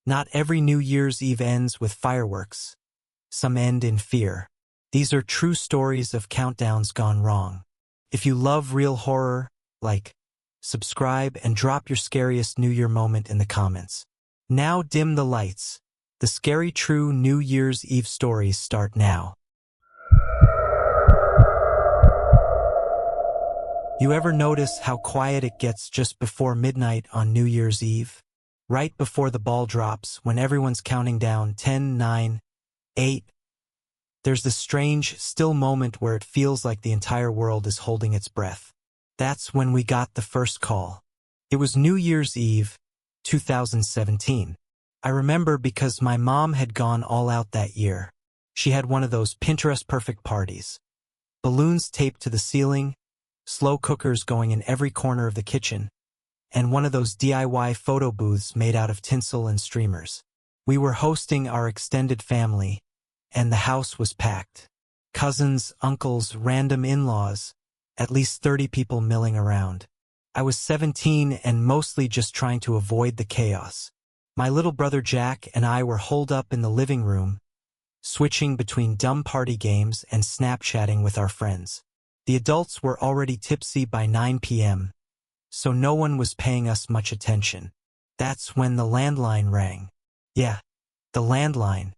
Not every New Year's Eve ends with fireworks. Some end in fear. These are true stories of countdowns gone wrong. If you love real horror, like, subscribe, and drop your scariest New Year moment in the comments. Now dim the lights. The scary true New Year's Eve stories start now. You ever notice how quiet it gets just before midnight on New Year's Eve? Right before the ball drops, when everyone's counting down 10, 9, 8. There's this strange, still moment where it feels like the entire world is holding its breath. That's when we got the first call. It was New Year's Eve, 2017. I remember because my mom had gone all out that year. She had one of those Pinterest-perfect parties. Balloons taped to the ceiling, slow cookers going in every corner of the kitchen, and one of those DIY photo booths made out of tinsel and streamers. We were hosting our extended family, and the house was packed. Cousins, uncles, random in-laws, at least 30 people milling around. I was 17 and mostly just trying to avoid the chaos. My little brother Jack and I were holed up in the living room, switching between dumb party games and Snapchatting with our friends. The adults were already tipsy by 9 p.m., so no one was paying us much attention. That's when the landline rang. Yeah, the landline.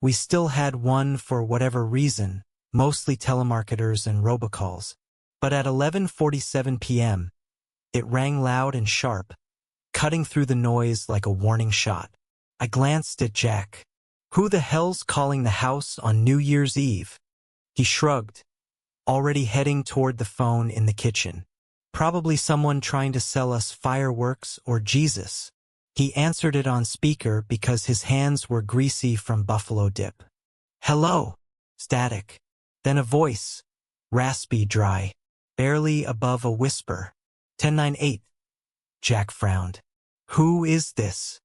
We still had one for whatever reason, mostly telemarketers and robocalls. But at 11:47 p.m., it rang loud and sharp, cutting through the noise like a warning shot. I glanced at Jack. Who the hell's calling the house on New Year's Eve? He shrugged, already heading toward the phone in the kitchen. Probably someone trying to sell us fireworks or Jesus. He answered it on speaker because his hands were greasy from buffalo dip. Hello. Static. Then a voice. Raspy, dry. Barely above a whisper. 1098. Jack frowned. Who is this?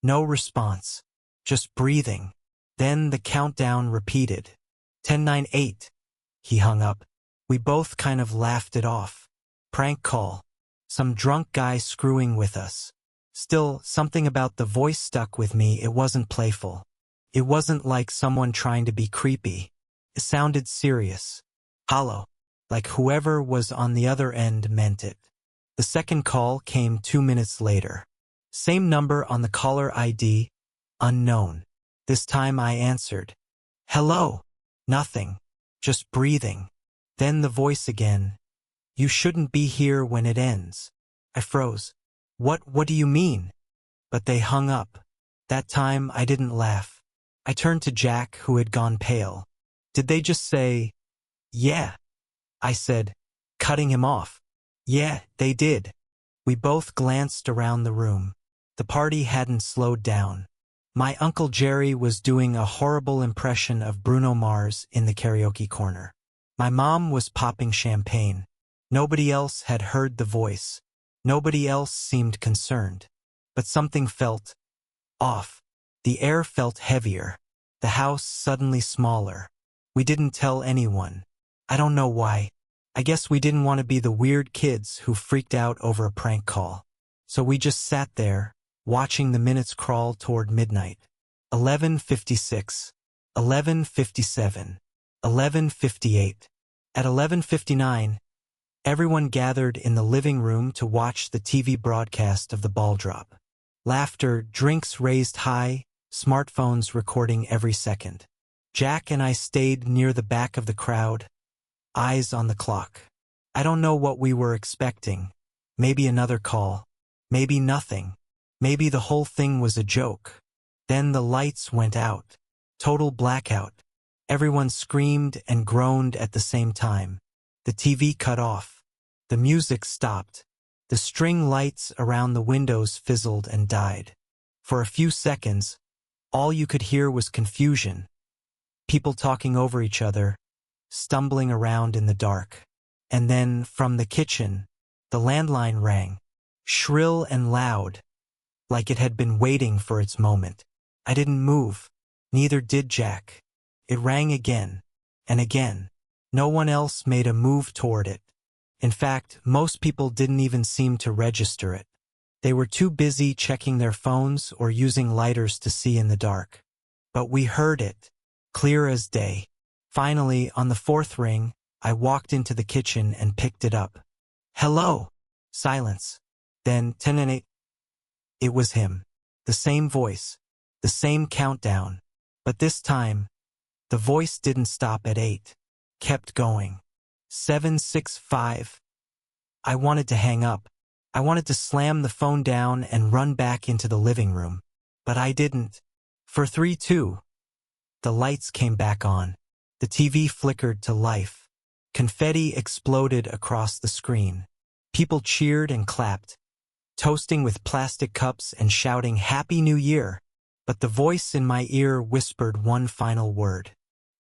No response. Just breathing. Then the countdown repeated. 1098. He hung up. We both kind of laughed it off. Prank call. Some drunk guy screwing with us. Still, something about the voice stuck with me. It wasn't playful. It wasn't like someone trying to be creepy. It sounded serious. Hollow. Like whoever was on the other end meant it. The second call came 2 minutes later. Same number on the caller ID, unknown. This time I answered. Hello. Nothing. Just breathing. Then the voice again. You shouldn't be here when it ends. I froze. What do you mean? But they hung up. That time I didn't laugh. I turned to Jack, who had gone pale. Did they just say, yeah? I said, cutting him off. Yeah, they did. We both glanced around the room. The party hadn't slowed down. My Uncle Jerry was doing a horrible impression of Bruno Mars in the karaoke corner. My mom was popping champagne. Nobody else had heard the voice. Nobody else seemed concerned. But something felt off. The air felt heavier. The house suddenly smaller. We didn't tell anyone. I don't know why. I guess we didn't want to be the weird kids who freaked out over a prank call. So we just sat there, watching the minutes crawl toward midnight. 11:56. 11:57. 11:58. At 11:59, everyone gathered in the living room to watch the TV broadcast of the ball drop. Laughter, drinks raised high, smartphones recording every second. Jack and I stayed near the back of the crowd, eyes on the clock. I don't know what we were expecting. Maybe another call. Maybe nothing. Maybe the whole thing was a joke. Then the lights went out. Total blackout. Everyone screamed and groaned at the same time. The TV cut off. The music stopped. The string lights around the windows fizzled and died. For a few seconds, all you could hear was confusion. People talking over each other, stumbling around in the dark. And then, from the kitchen, the landline rang, shrill and loud, like it had been waiting for its moment. I didn't move. Neither did Jack. It rang again, and again. No one else made a move toward it. In fact, most people didn't even seem to register it. They were too busy checking their phones or using lighters to see in the dark. But we heard it, clear as day. Finally, on the fourth ring, I walked into the kitchen and picked it up. Hello! Silence. Then, 10 and 8. It was him. The same voice. The same countdown. But this time, the voice didn't stop at 8. Kept going. 7, 6, 5. I wanted to hang up. I wanted to slam the phone down and run back into the living room. But I didn't. For 3, 2. The lights came back on. The TV flickered to life. Confetti exploded across the screen. People cheered and clapped, toasting with plastic cups and shouting Happy New Year. But the voice in my ear whispered one final word.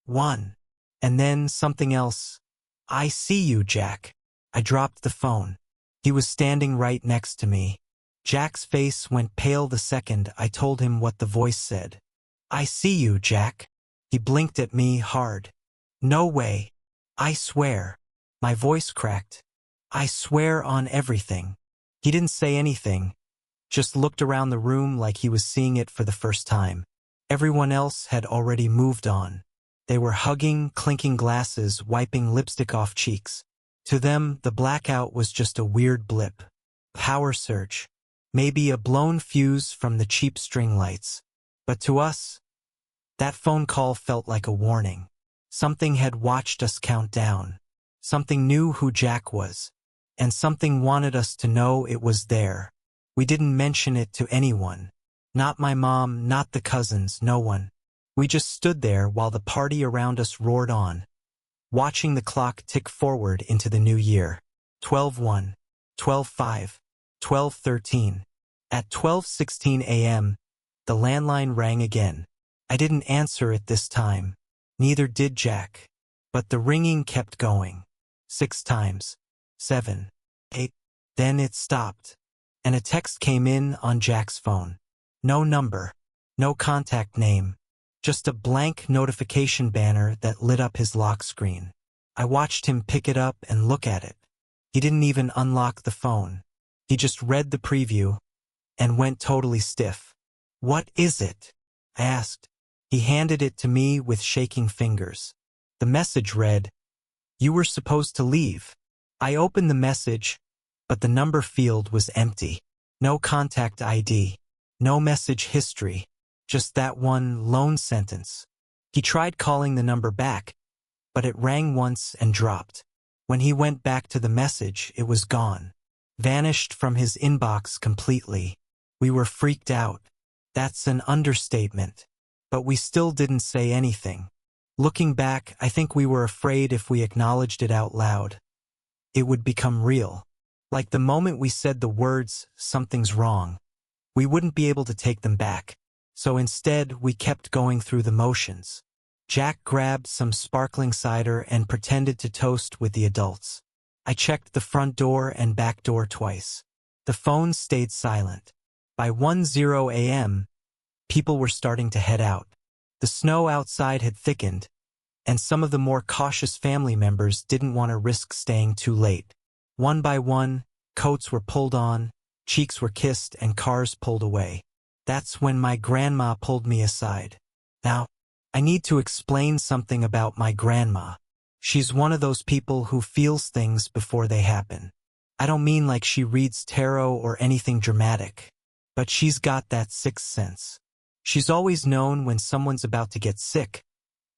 1. And then something else. I see you, Jack. I dropped the phone. He was standing right next to me. Jack's face went pale the second I told him what the voice said. I see you, Jack. He blinked at me hard. No way. I swear. My voice cracked. I swear on everything. He didn't say anything, just looked around the room like he was seeing it for the first time. Everyone else had already moved on. They were hugging, clinking glasses, wiping lipstick off cheeks. To them, the blackout was just a weird blip. Power surge. Maybe a blown fuse from the cheap string lights. But to us, that phone call felt like a warning. Something had watched us count down. Something knew who Jack was. And something wanted us to know it was there. We didn't mention it to anyone. Not my mom, not the cousins, no one. We just stood there while the party around us roared on, watching the clock tick forward into the new year. 12:01, 12:05, 12:13. At 12:16 a.m., the landline rang again. I didn't answer it this time. Neither did Jack. But the ringing kept going. 6 times. 7, 8. Then it stopped. And a text came in on Jack's phone. No number. No contact name. Just a blank notification banner that lit up his lock screen. I watched him pick it up and look at it. He didn't even unlock the phone. He just read the preview and went totally stiff. What is it? I asked. He handed it to me with shaking fingers. The message read, You were supposed to leave. I opened the message, but the number field was empty. No contact ID. No message history. Just that one lone sentence. He tried calling the number back, but it rang once and dropped. When he went back to the message, it was gone. Vanished from his inbox completely. We were freaked out. That's an understatement. But we still didn't say anything. Looking back, I think we were afraid if we acknowledged it out loud, it would become real. Like the moment we said the words, something's wrong, we wouldn't be able to take them back. So instead, we kept going through the motions. Jack grabbed some sparkling cider and pretended to toast with the adults. I checked the front door and back door twice. The phone stayed silent. By 1:00 a.m., people were starting to head out. The snow outside had thickened, and some of the more cautious family members didn't want to risk staying too late. One by one, coats were pulled on, cheeks were kissed, and cars pulled away. That's when my grandma pulled me aside. Now, I need to explain something about my grandma. She's one of those people who feels things before they happen. I don't mean like she reads tarot or anything dramatic, but she's got that sixth sense. She's always known when someone's about to get sick,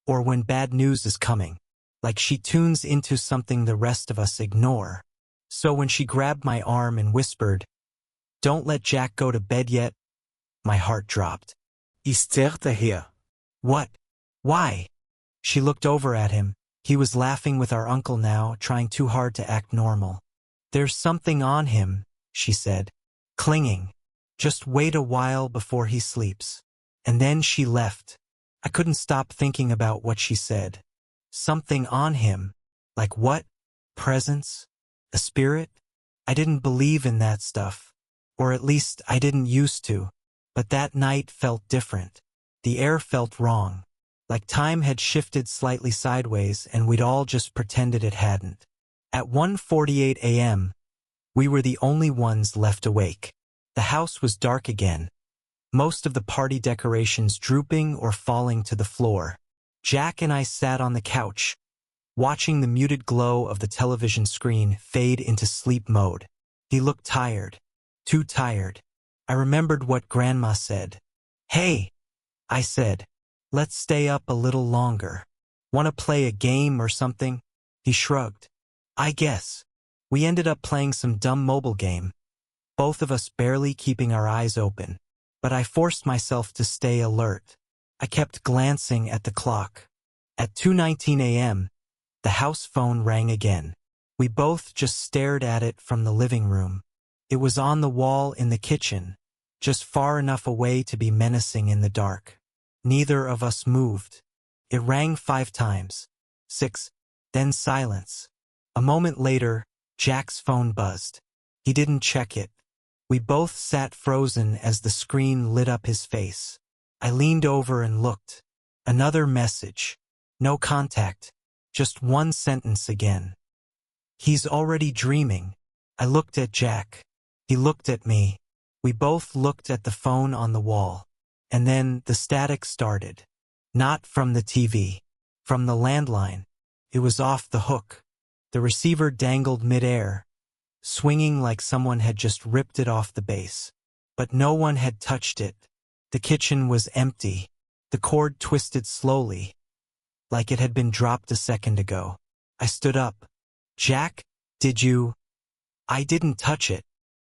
or when bad news is coming. Like she tunes into something the rest of us ignore. So when she grabbed my arm and whispered, "Don't let Jack go to bed yet," my heart dropped. Esther here. What? Why? She looked over at him. He was laughing with our uncle now, trying too hard to act normal. There's something on him, she said. Clinging. Just wait a while before he sleeps. And then she left. I couldn't stop thinking about what she said. Something on him. Like what? Presence? A spirit? I didn't believe in that stuff. Or at least I didn't used to. But that night felt different. The air felt wrong. Like time had shifted slightly sideways and we'd all just pretended it hadn't. At 1:48 a.m., we were the only ones left awake. The house was dark again, most of the party decorations drooping or falling to the floor. Jack and I sat on the couch, watching the muted glow of the television screen fade into sleep mode. He looked tired, too tired. I remembered what Grandma said. "Hey," I said, "let's stay up a little longer. Want to play a game or something?" He shrugged. "I guess." We ended up playing some dumb mobile game, both of us barely keeping our eyes open. But I forced myself to stay alert. I kept glancing at the clock. At 2:19 a.m., the house phone rang again. We both just stared at it from the living room. It was on the wall in the kitchen, just far enough away to be menacing in the dark. Neither of us moved. It rang 5 times, 6, then silence. A moment later, Jack's phone buzzed. He didn't check it. We both sat frozen as the screen lit up his face. I leaned over and looked. Another message. No contact. Just one sentence again. "He's already dreaming." I looked at Jack. He looked at me. We both looked at the phone on the wall. And then the static started. Not from the TV. From the landline. It was off the hook. The receiver dangled midair, swinging like someone had just ripped it off the base. But no one had touched it. The kitchen was empty. The cord twisted slowly, like it had been dropped a second ago. I stood up. "Jack, did you—" "I didn't touch it."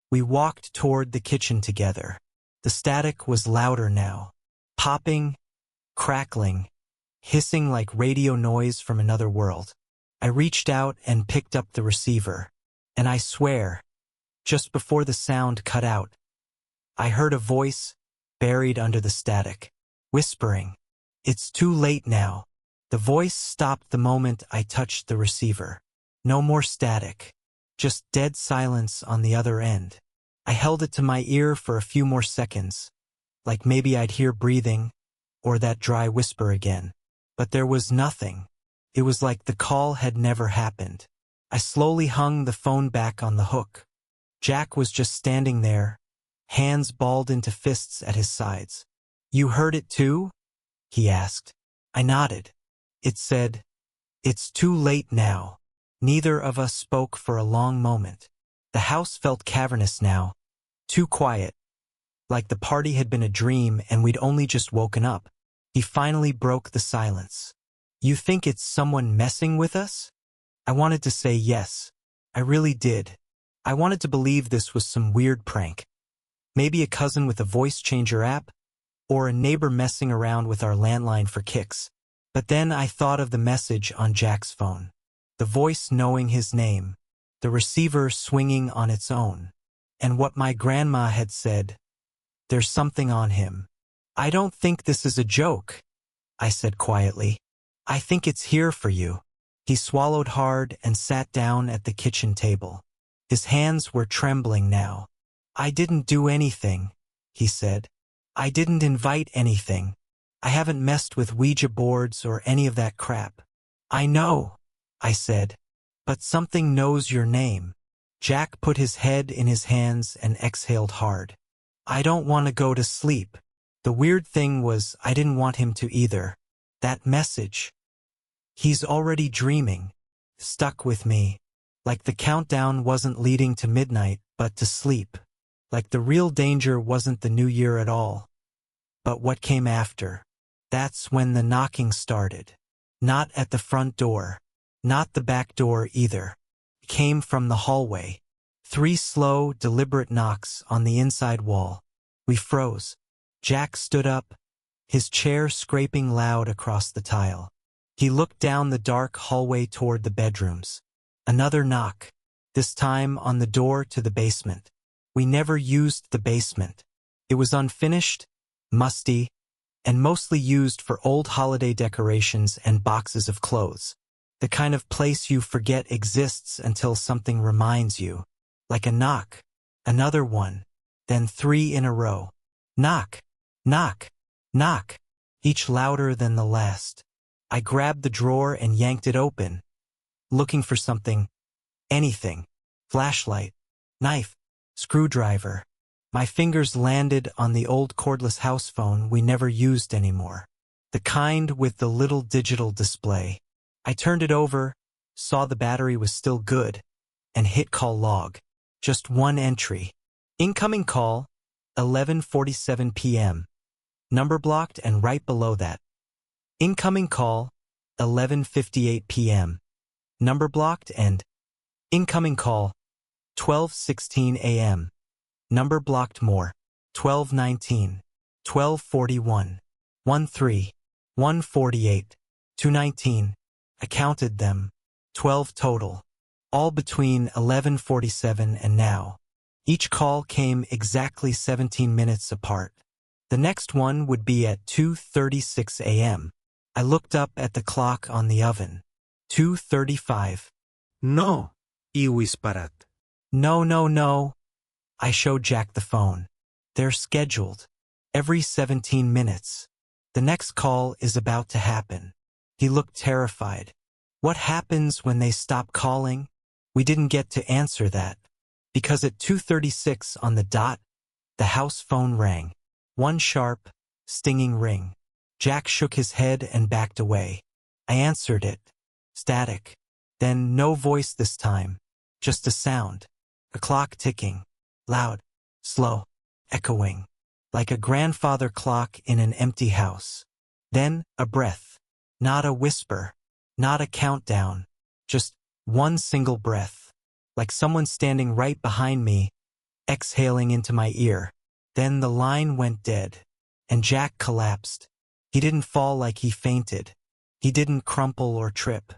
We walked toward the kitchen together. The static was louder now. Popping, crackling, hissing like radio noise from another world. I reached out and picked up the receiver. And I swear, just before the sound cut out, I heard a voice, buried under the static, whispering, "It's too late now." The voice stopped the moment I touched the receiver. No more static, just dead silence on the other end. I held it to my ear for a few more seconds, like maybe I'd hear breathing, or that dry whisper again. But there was nothing. It was like the call had never happened. I slowly hung the phone back on the hook. Jack was just standing there, hands balled into fists at his sides. "You heard it too?" he asked. I nodded. It said, "It's too late now." Neither of us spoke for a long moment. The house felt cavernous now, too quiet, like the party had been a dream and we'd only just woken up. He finally broke the silence. "You think it's someone messing with us?" I wanted to say yes. I really did. I wanted to believe this was some weird prank. Maybe a cousin with a voice changer app, or a neighbor messing around with our landline for kicks. But then I thought of the message on Jack's phone. The voice knowing his name. The receiver swinging on its own. And what my grandma had said. "There's something on him." "I don't think this is a joke," I said quietly. "I think it's here for you." He swallowed hard and sat down at the kitchen table. His hands were trembling now. "I didn't do anything," he said. "I didn't invite anything. I haven't messed with Ouija boards or any of that crap." "I know," I said. "But something knows your name." Jack put his head in his hands and exhaled hard. "I don't want to go to sleep." The weird thing was I didn't want him to either. That message. "He's already dreaming," stuck with me. Like the countdown wasn't leading to midnight, but to sleep. Like the real danger wasn't the new year at all. But what came after? That's when the knocking started. Not at the front door. Not the back door either. It came from the hallway. 3 slow, deliberate knocks on the inside wall. We froze. Jack stood up, his chair scraping loud across the tile. He looked down the dark hallway toward the bedrooms. Another knock, this time on the door to the basement. We never used the basement. It was unfinished, musty, and mostly used for old holiday decorations and boxes of clothes. The kind of place you forget exists until something reminds you. Like a knock, another one, then 3 in a row. Knock, knock, knock, each louder than the last. I grabbed the drawer and yanked it open, looking for something, anything. Flashlight, knife, screwdriver. My fingers landed on the old cordless house phone we never used anymore. The kind with the little digital display. I turned it over, saw the battery was still good, and hit call log. Just one entry. Incoming call, 11:47 p.m. Number blocked, and right below that, incoming call, 11:58 p.m. Number blocked, and incoming call, 12:16 a.m. Number blocked more. 12:19, 12:41, 13, 1:48, 2:19. I counted them. 12 total. All between 11:47 and now. Each call came exactly 17 minutes apart. The next one would be at 2:36 a.m. I looked up at the clock on the oven. 2:35. No, he whispered. No, no, no. I showed Jack the phone. They're scheduled. Every 17 minutes. The next call is about to happen. He looked terrified. What happens when they stop calling? We didn't get to answer that. Because at 2:36 on the dot, the house phone rang. One sharp, stinging ring. Jack shook his head and backed away. I answered it. Static. Then no voice this time. Just a sound. A clock ticking. Loud. Slow. Echoing. Like a grandfather clock in an empty house. Then a breath. Not a whisper. Not a countdown. Just one single breath. Like someone standing right behind me, exhaling into my ear. Then the line went dead. And Jack collapsed. He didn't fall like he fainted. He didn't crumple or trip.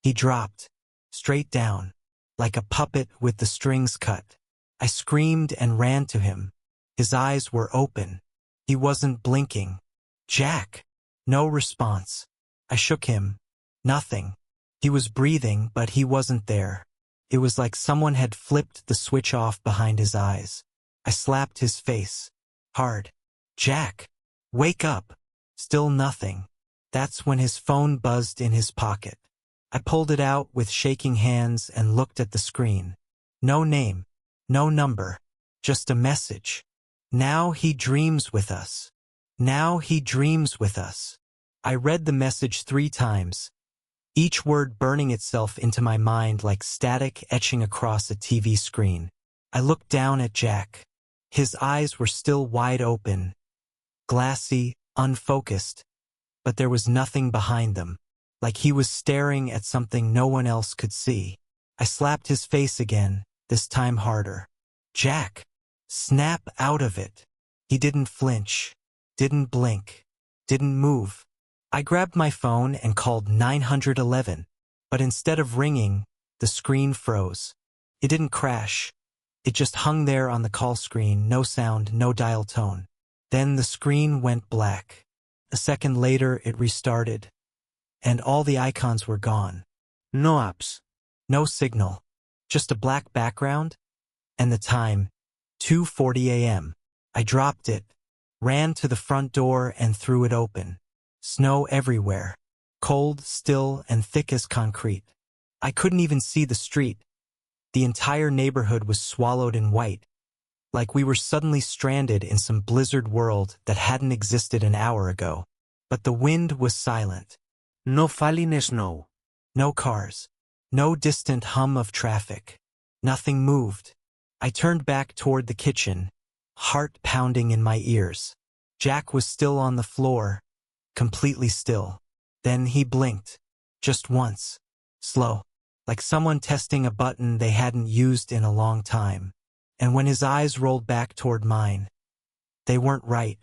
He dropped. Straight down. Like a puppet with the strings cut. I screamed and ran to him. His eyes were open. He wasn't blinking. Jack! No response. I shook him. Nothing. He was breathing, but he wasn't there. It was like someone had flipped the switch off behind his eyes. I slapped his face. Hard. Jack! Wake up! Still nothing. That's when his phone buzzed in his pocket. I pulled it out with shaking hands and looked at the screen. No name. No number. Just a message. Now he dreams with us. Now he dreams with us. I read the message 3 times, each word burning itself into my mind like static etching across a TV screen. I looked down at Jack. His eyes were still wide open, glassy, unfocused, but there was nothing behind them, like he was staring at something no one else could see. I slapped his face again, this time harder. Jack! Snap out of it. He didn't flinch, didn't blink, didn't move. I grabbed my phone and called 911, but instead of ringing, the screen froze. It didn't crash. It just hung there on the call screen, no sound, no dial tone. Then the screen went black. A second later, it restarted, and all the icons were gone. No apps. No signal. Just a black background, and the time, 2:40 a.m. I dropped it, ran to the front door and threw it open. Snow everywhere. Cold, still, and thick as concrete. I couldn't even see the street. The entire neighborhood was swallowed in white, like we were suddenly stranded in some blizzard world that hadn't existed an hour ago. But the wind was silent. No falling snow. No cars. No distant hum of traffic. Nothing moved. I turned back toward the kitchen, heart pounding in my ears. Jack was still on the floor, completely still. Then he blinked. Just once. Slow. Like someone testing a button they hadn't used in a long time. And when his eyes rolled back toward mine, they weren't right.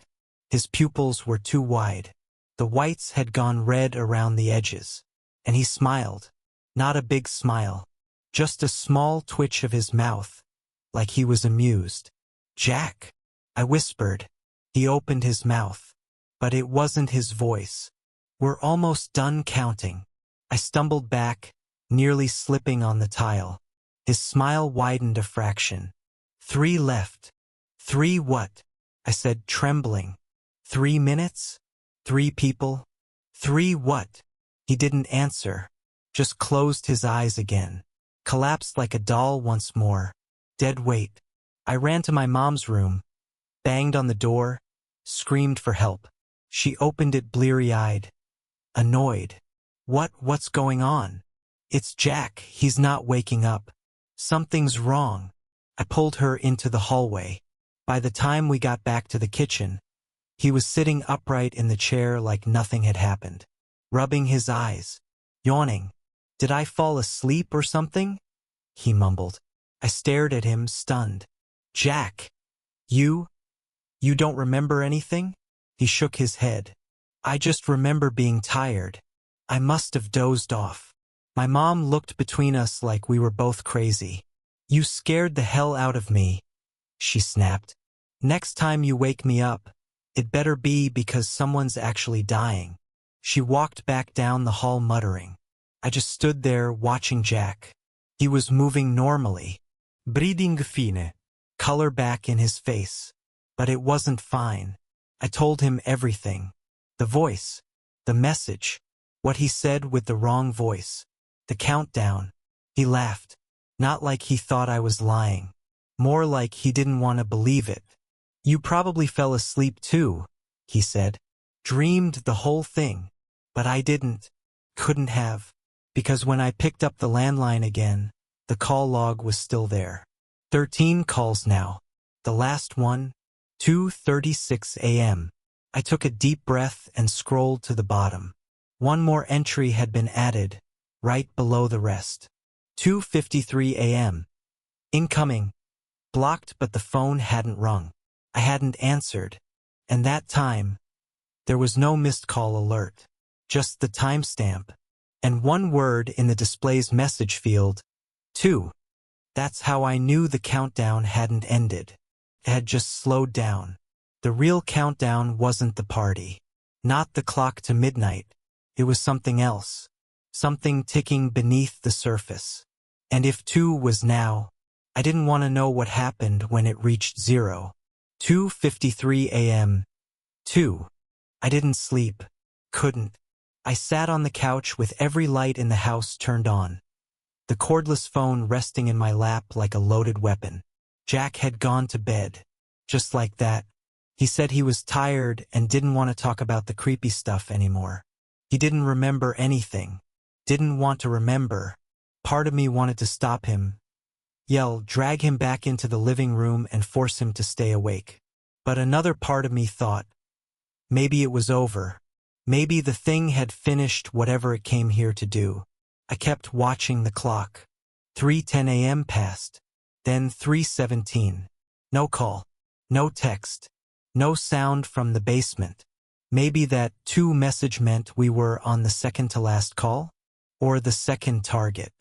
His pupils were too wide. The whites had gone red around the edges. And he smiled. Not a big smile. Just a small twitch of his mouth, like he was amused. Jack! I whispered. He opened his mouth. But it wasn't his voice. We're almost done counting. I stumbled back, nearly slipping on the tile. His smile widened a fraction. 3 left. 3 what? I said, trembling. 3 minutes? 3 people? 3 what? He didn't answer. Just closed his eyes again. Collapsed like a doll once more. Dead weight. I ran to my mom's room, banged on the door, screamed for help. She opened it bleary-eyed, annoyed. What's going on? It's Jack, he's not waking up. Something's wrong. I pulled her into the hallway. By the time we got back to the kitchen, he was sitting upright in the chair like nothing had happened, rubbing his eyes, yawning. Did I fall asleep or something? He mumbled. I stared at him, stunned. Jack, you don't remember anything? He shook his head. I just remember being tired. I must have dozed off. My mom looked between us like we were both crazy. You scared the hell out of me, she snapped. Next time you wake me up, it better be because someone's actually dying. She walked back down the hall muttering. I just stood there watching Jack. He was moving normally, breathing fine, color back in his face. But it wasn't fine. I told him everything. The voice, the message, what he said with the wrong voice, the countdown. He laughed, not like he thought I was lying, more like he didn't want to believe it. You probably fell asleep too, he said. Dreamed the whole thing. But I didn't, couldn't have, because when I picked up the landline again, the call log was still there. 13 calls now. The last one, 2:36 a.m. I took a deep breath and scrolled to the bottom. One more entry had been added, right below the rest. 2:53 a.m. Incoming. Blocked, but the phone hadn't rung. I hadn't answered. And that time, there was no missed call alert. Just the timestamp. And one word in the display's message field. 2. That's how I knew the countdown hadn't ended. It had just slowed down. The real countdown wasn't the party. Not the clock to midnight. It was something else. Something ticking beneath the surface. And if 2 was now, I didn't want to know what happened when it reached 0. 2:53 a.m. 2. I didn't sleep. Couldn't. I sat on the couch with every light in the house turned on. The cordless phone resting in my lap like a loaded weapon. Jack had gone to bed. Just like that. He said he was tired and didn't want to talk about the creepy stuff anymore. He didn't remember anything. Didn't want to remember. Part of me wanted to stop him, yell, drag him back into the living room and force him to stay awake. But another part of me thought, maybe it was over. Maybe the thing had finished whatever it came here to do. I kept watching the clock. 3:10 a.m. passed. Then 3:17. No call. No text. No sound from the basement. Maybe that 2 message meant we were on the second to last call? Or the second target?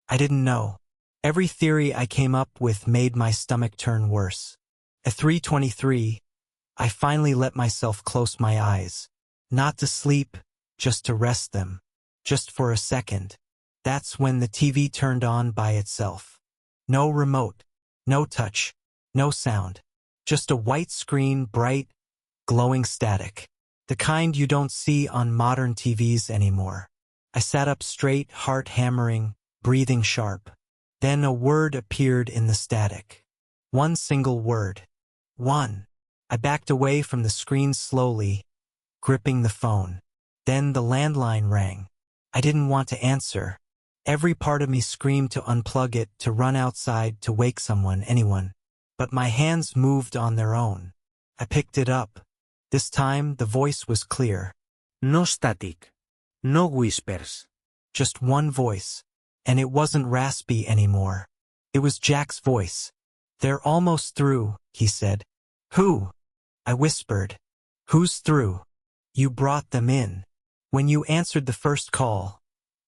I didn't know. Every theory I came up with made my stomach turn worse. At 3:23, I finally let myself close my eyes. Not to sleep, just to rest them. Just for a second. That's when the TV turned on by itself. No remote. No touch. No sound. Just a white screen, bright, glowing static. The kind you don't see on modern TVs anymore. I sat up straight, heart hammering, breathing sharp. Then a word appeared in the static. One single word. 1. I backed away from the screen slowly, gripping the phone. Then the landline rang. I didn't want to answer. Every part of me screamed to unplug it, to run outside, to wake someone, anyone. But my hands moved on their own. I picked it up. This time the voice was clear. No static. No whispers. Just one voice. And it wasn't raspy anymore. It was Jack's voice. They're almost through, he said. Who? I whispered. Who's through? You brought them in. When you answered the first call,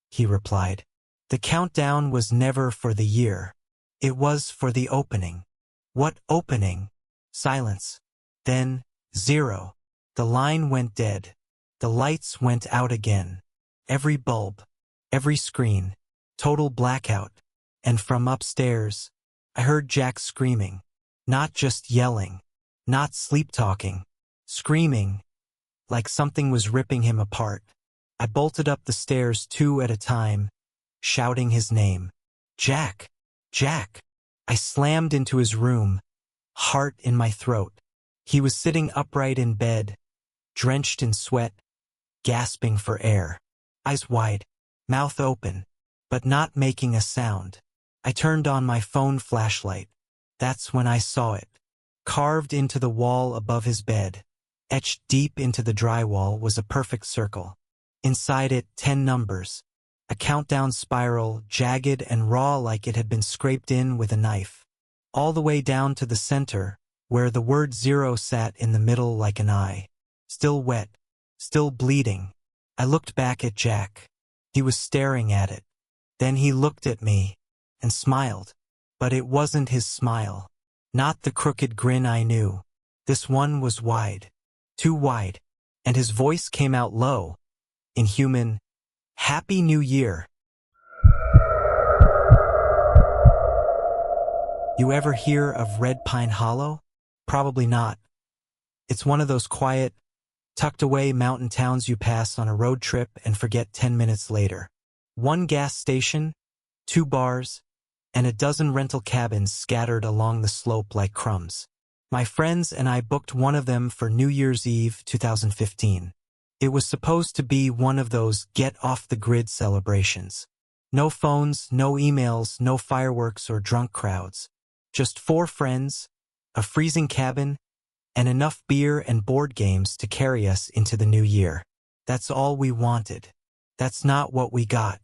he replied. The countdown was never for the year. It was for the opening. What opening? Silence. Then, 0. The line went dead. The lights went out again. Every bulb. Every screen. Total blackout. And from upstairs, I heard Jack screaming. Not just yelling. Not sleep-talking. Screaming. Like something was ripping him apart. I bolted up the stairs 2 at a time, shouting his name. Jack! Jack! I slammed into his room, heart in my throat. He was sitting upright in bed, drenched in sweat, gasping for air. Eyes wide, mouth open, but not making a sound. I turned on my phone flashlight. That's when I saw it. Carved into the wall above his bed, etched deep into the drywall, was a perfect circle. Inside it, 10 numbers. A countdown spiral, jagged and raw like it had been scraped in with a knife. All the way down to the center, where the word 0 sat in the middle like an eye. Still wet, still bleeding. I looked back at Jack. He was staring at it. Then he looked at me and smiled. But it wasn't his smile. Not the crooked grin I knew. This one was wide. Too wide. And his voice came out low, in human, "Happy New Year." You ever hear of Red Pine Hollow? Probably not. It's one of those quiet, tucked away mountain towns you pass on a road trip and forget 10 minutes later. One gas station, 2 bars, and a dozen rental cabins scattered along the slope like crumbs. My friends and I booked one of them for New Year's Eve 2015. It was supposed to be one of those get-off-the-grid celebrations. No phones, no emails, no fireworks or drunk crowds. Just 4 friends, a freezing cabin, and enough beer and board games to carry us into the new year. That's all we wanted. That's not what we got.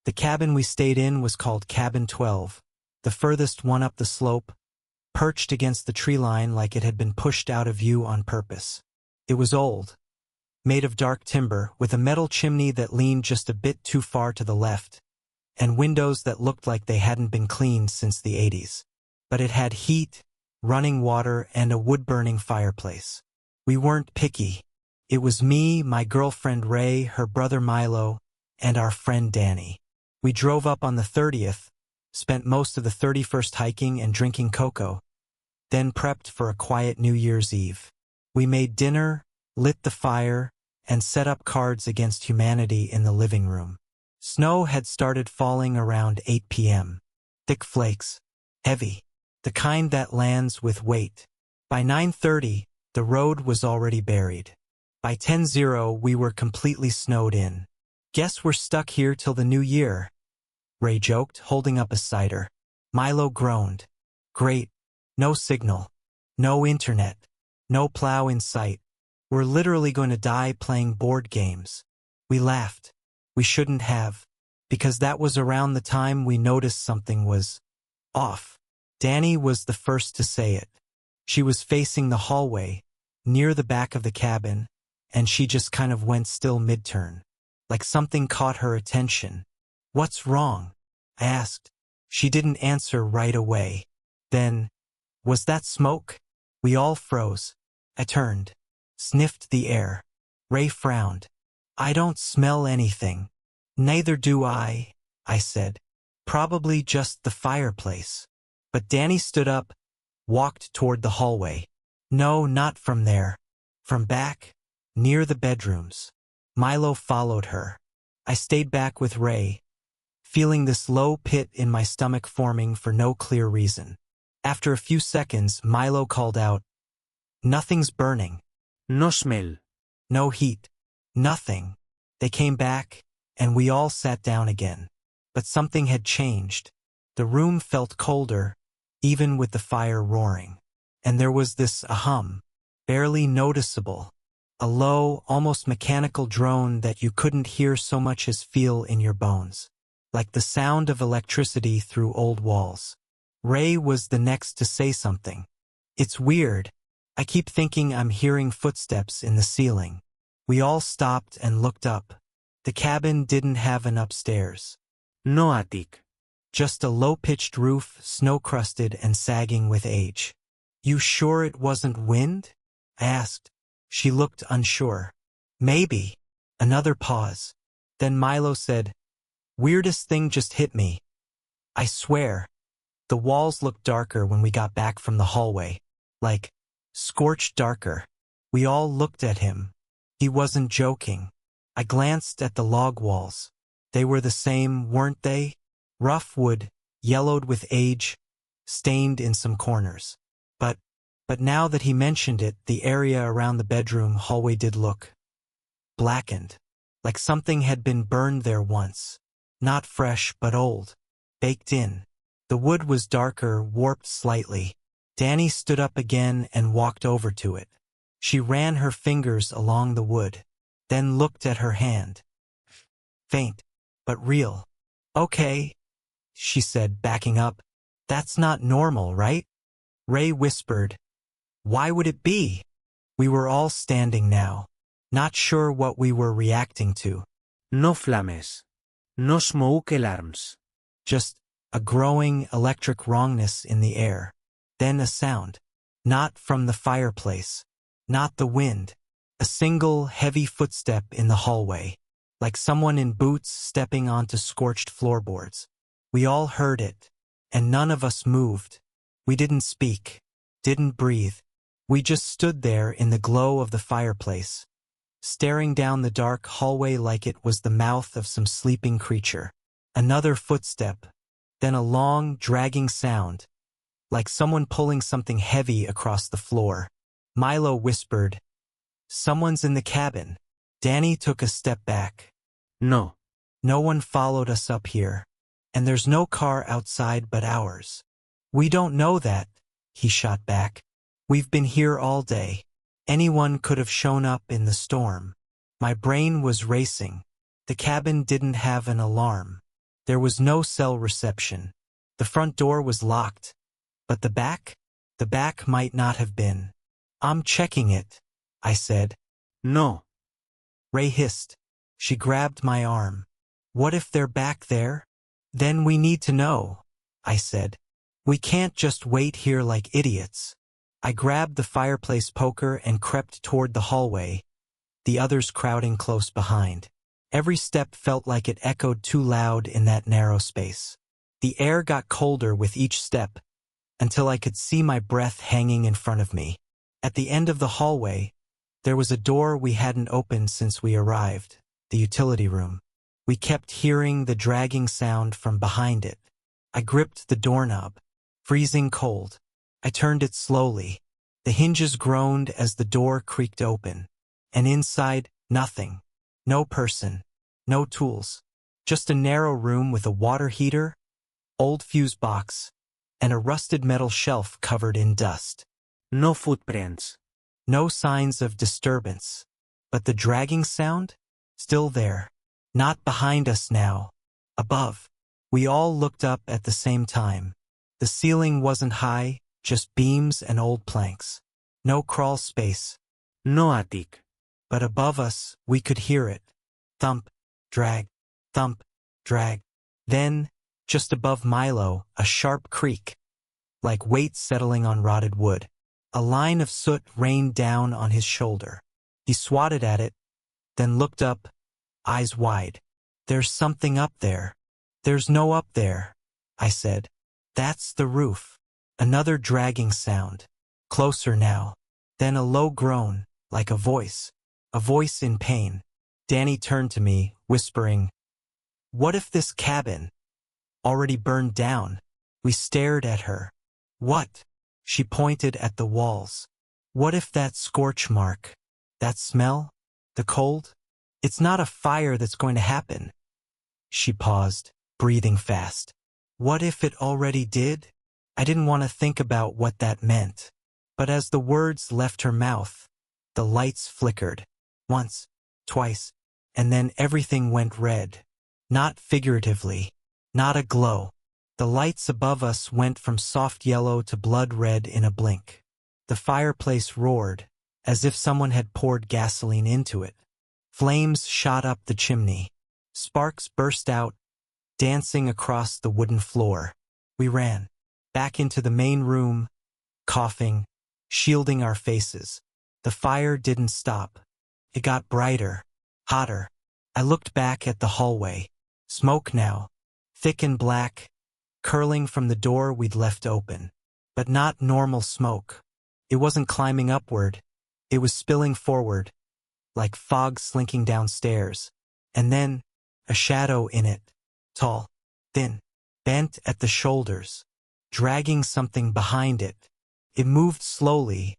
The cabin we stayed in was called Cabin 12, the furthest one up the slope, perched against the tree line like it had been pushed out of view on purpose. It was old, made of dark timber, with a metal chimney that leaned just a bit too far to the left, and windows that looked like they hadn't been cleaned since the 80s. But it had heat, running water, and a wood-burning fireplace. We weren't picky. It was me, my girlfriend Ray, her brother Milo, and our friend Danny. We drove up on the 30th, spent most of the 31st hiking and drinking cocoa, then prepped for a quiet New Year's Eve. We made dinner, lit the fire, and set up Cards Against Humanity in the living room. Snow had started falling around 8 p.m. Thick flakes, heavy, the kind that lands with weight. By 9:30, the road was already buried. By 10:00, we were completely snowed in. Guess we're stuck here till the new year, Ray joked, holding up a cider. Milo groaned. Great. No signal. No internet. No plow in sight. We're literally going to die playing board games. We laughed. We shouldn't have, because that was around the time we noticed something was off. Danny was the first to say it. She was facing the hallway, near the back of the cabin, and she just kind of went still mid-turn, like something caught her attention. What's wrong? I asked. She didn't answer right away. Then, was that smoke? We all froze. I turned, sniffed the air. Ray frowned. I don't smell anything. Neither do I said. Probably just the fireplace. But Danny stood up, walked toward the hallway. No, not from there. From back, near the bedrooms. Milo followed her. I stayed back with Ray, feeling this low pit in my stomach forming for no clear reason. After a few seconds, Milo called out, "Nothing's burning. No smell. No heat. Nothing." They came back, and we all sat down again. But something had changed. The room felt colder, even with the fire roaring. And there was this hum, barely noticeable, a low, almost mechanical drone that you couldn't hear so much as feel in your bones, like the sound of electricity through old walls. Ray was the next to say something. It's weird. I keep thinking I'm hearing footsteps in the ceiling. We all stopped and looked up. The cabin didn't have an upstairs. No attic. Just a low-pitched roof, snow-crusted and sagging with age. You sure it wasn't wind? I asked. She looked unsure. Maybe. Another pause. Then Milo said, "Weirdest thing just hit me. I swear." The walls looked darker when we got back from the hallway. Like, scorched darker. We all looked at him. He wasn't joking. I glanced at the log walls. They were the same, weren't they? Rough wood, yellowed with age, stained in some corners. But But now that he mentioned it, the area around the bedroom hallway did look blackened, like something had been burned there once. Not fresh, but old, baked in. The wood was darker, warped slightly. Danny stood up again and walked over to it. She ran her fingers along the wood, then looked at her hand. Faint, but real. Okay, she said, backing up. That's not normal, right? Ray whispered. Why would it be? We were all standing now, not sure what we were reacting to. No flames. No smoke alarms. Just a growing electric wrongness in the air. Then a sound. Not from the fireplace. Not the wind. A single, heavy footstep in the hallway. Like someone in boots stepping onto scorched floorboards. We all heard it, and none of us moved. We didn't speak, didn't breathe. We just stood there in the glow of the fireplace, staring down the dark hallway like it was the mouth of some sleeping creature. Another footstep, then a long, dragging sound, like someone pulling something heavy across the floor. Milo whispered, "Someone's in the cabin." Danny took a step back. No. No one followed us up here, and there's no car outside but ours. We don't know that, he shot back. We've been here all day. Anyone could have shown up in the storm. My brain was racing. The cabin didn't have an alarm. There was no cell reception. The front door was locked. But the back? The back might not have been. I'm checking it, I said. No. Ray hissed. She grabbed my arm. What if they're back there? Then we need to know, I said. We can't just wait here like idiots. I grabbed the fireplace poker and crept toward the hallway, the others crowding close behind. Every step felt like it echoed too loud in that narrow space. The air got colder with each step, until I could see my breath hanging in front of me. At the end of the hallway, there was a door we hadn't opened since we arrived, the utility room. We kept hearing the dragging sound from behind it. I gripped the doorknob, freezing cold. I turned it slowly. The hinges groaned as the door creaked open. And inside, nothing. No person. No tools. Just a narrow room with a water heater, old fuse box, and a rusted metal shelf covered in dust. No footprints. No signs of disturbance. But the dragging sound? Still there. Not behind us now. Above. We all looked up at the same time. The ceiling wasn't high, just beams and old planks. No crawl space. No attic. But above us, we could hear it. Thump, drag, thump, drag. Then, just above Milo, a sharp creak. Like weight settling on rotted wood. A line of soot rained down on his shoulder. He swatted at it, then looked up, eyes wide. There's something up there. There's no up there, I said. That's the roof. Another dragging sound. Closer now. Then a low groan, like a voice in pain. Danny turned to me, whispering, "What if this cabin already burned down?" We stared at her. What? She pointed at the walls. What if that scorch mark, that smell, the cold? It's not a fire that's going to happen. She paused, breathing fast. What if it already did? I didn't want to think about what that meant. But as the words left her mouth, the lights flickered. Once, twice, and then everything went red. Not figuratively, not a glow. The lights above us went from soft yellow to blood red in a blink. The fireplace roared, as if someone had poured gasoline into it. Flames shot up the chimney. Sparks burst out, dancing across the wooden floor. We ran, back into the main room, coughing, shielding our faces. The fire didn't stop. It got brighter, hotter. I looked back at the hallway. Smoke now, thick and black, curling from the door we'd left open. But not normal smoke. It wasn't climbing upward. It was spilling forward, like fog slinking downstairs. And then, a shadow in it. Tall, thin, bent at the shoulders, dragging something behind it. It moved slowly,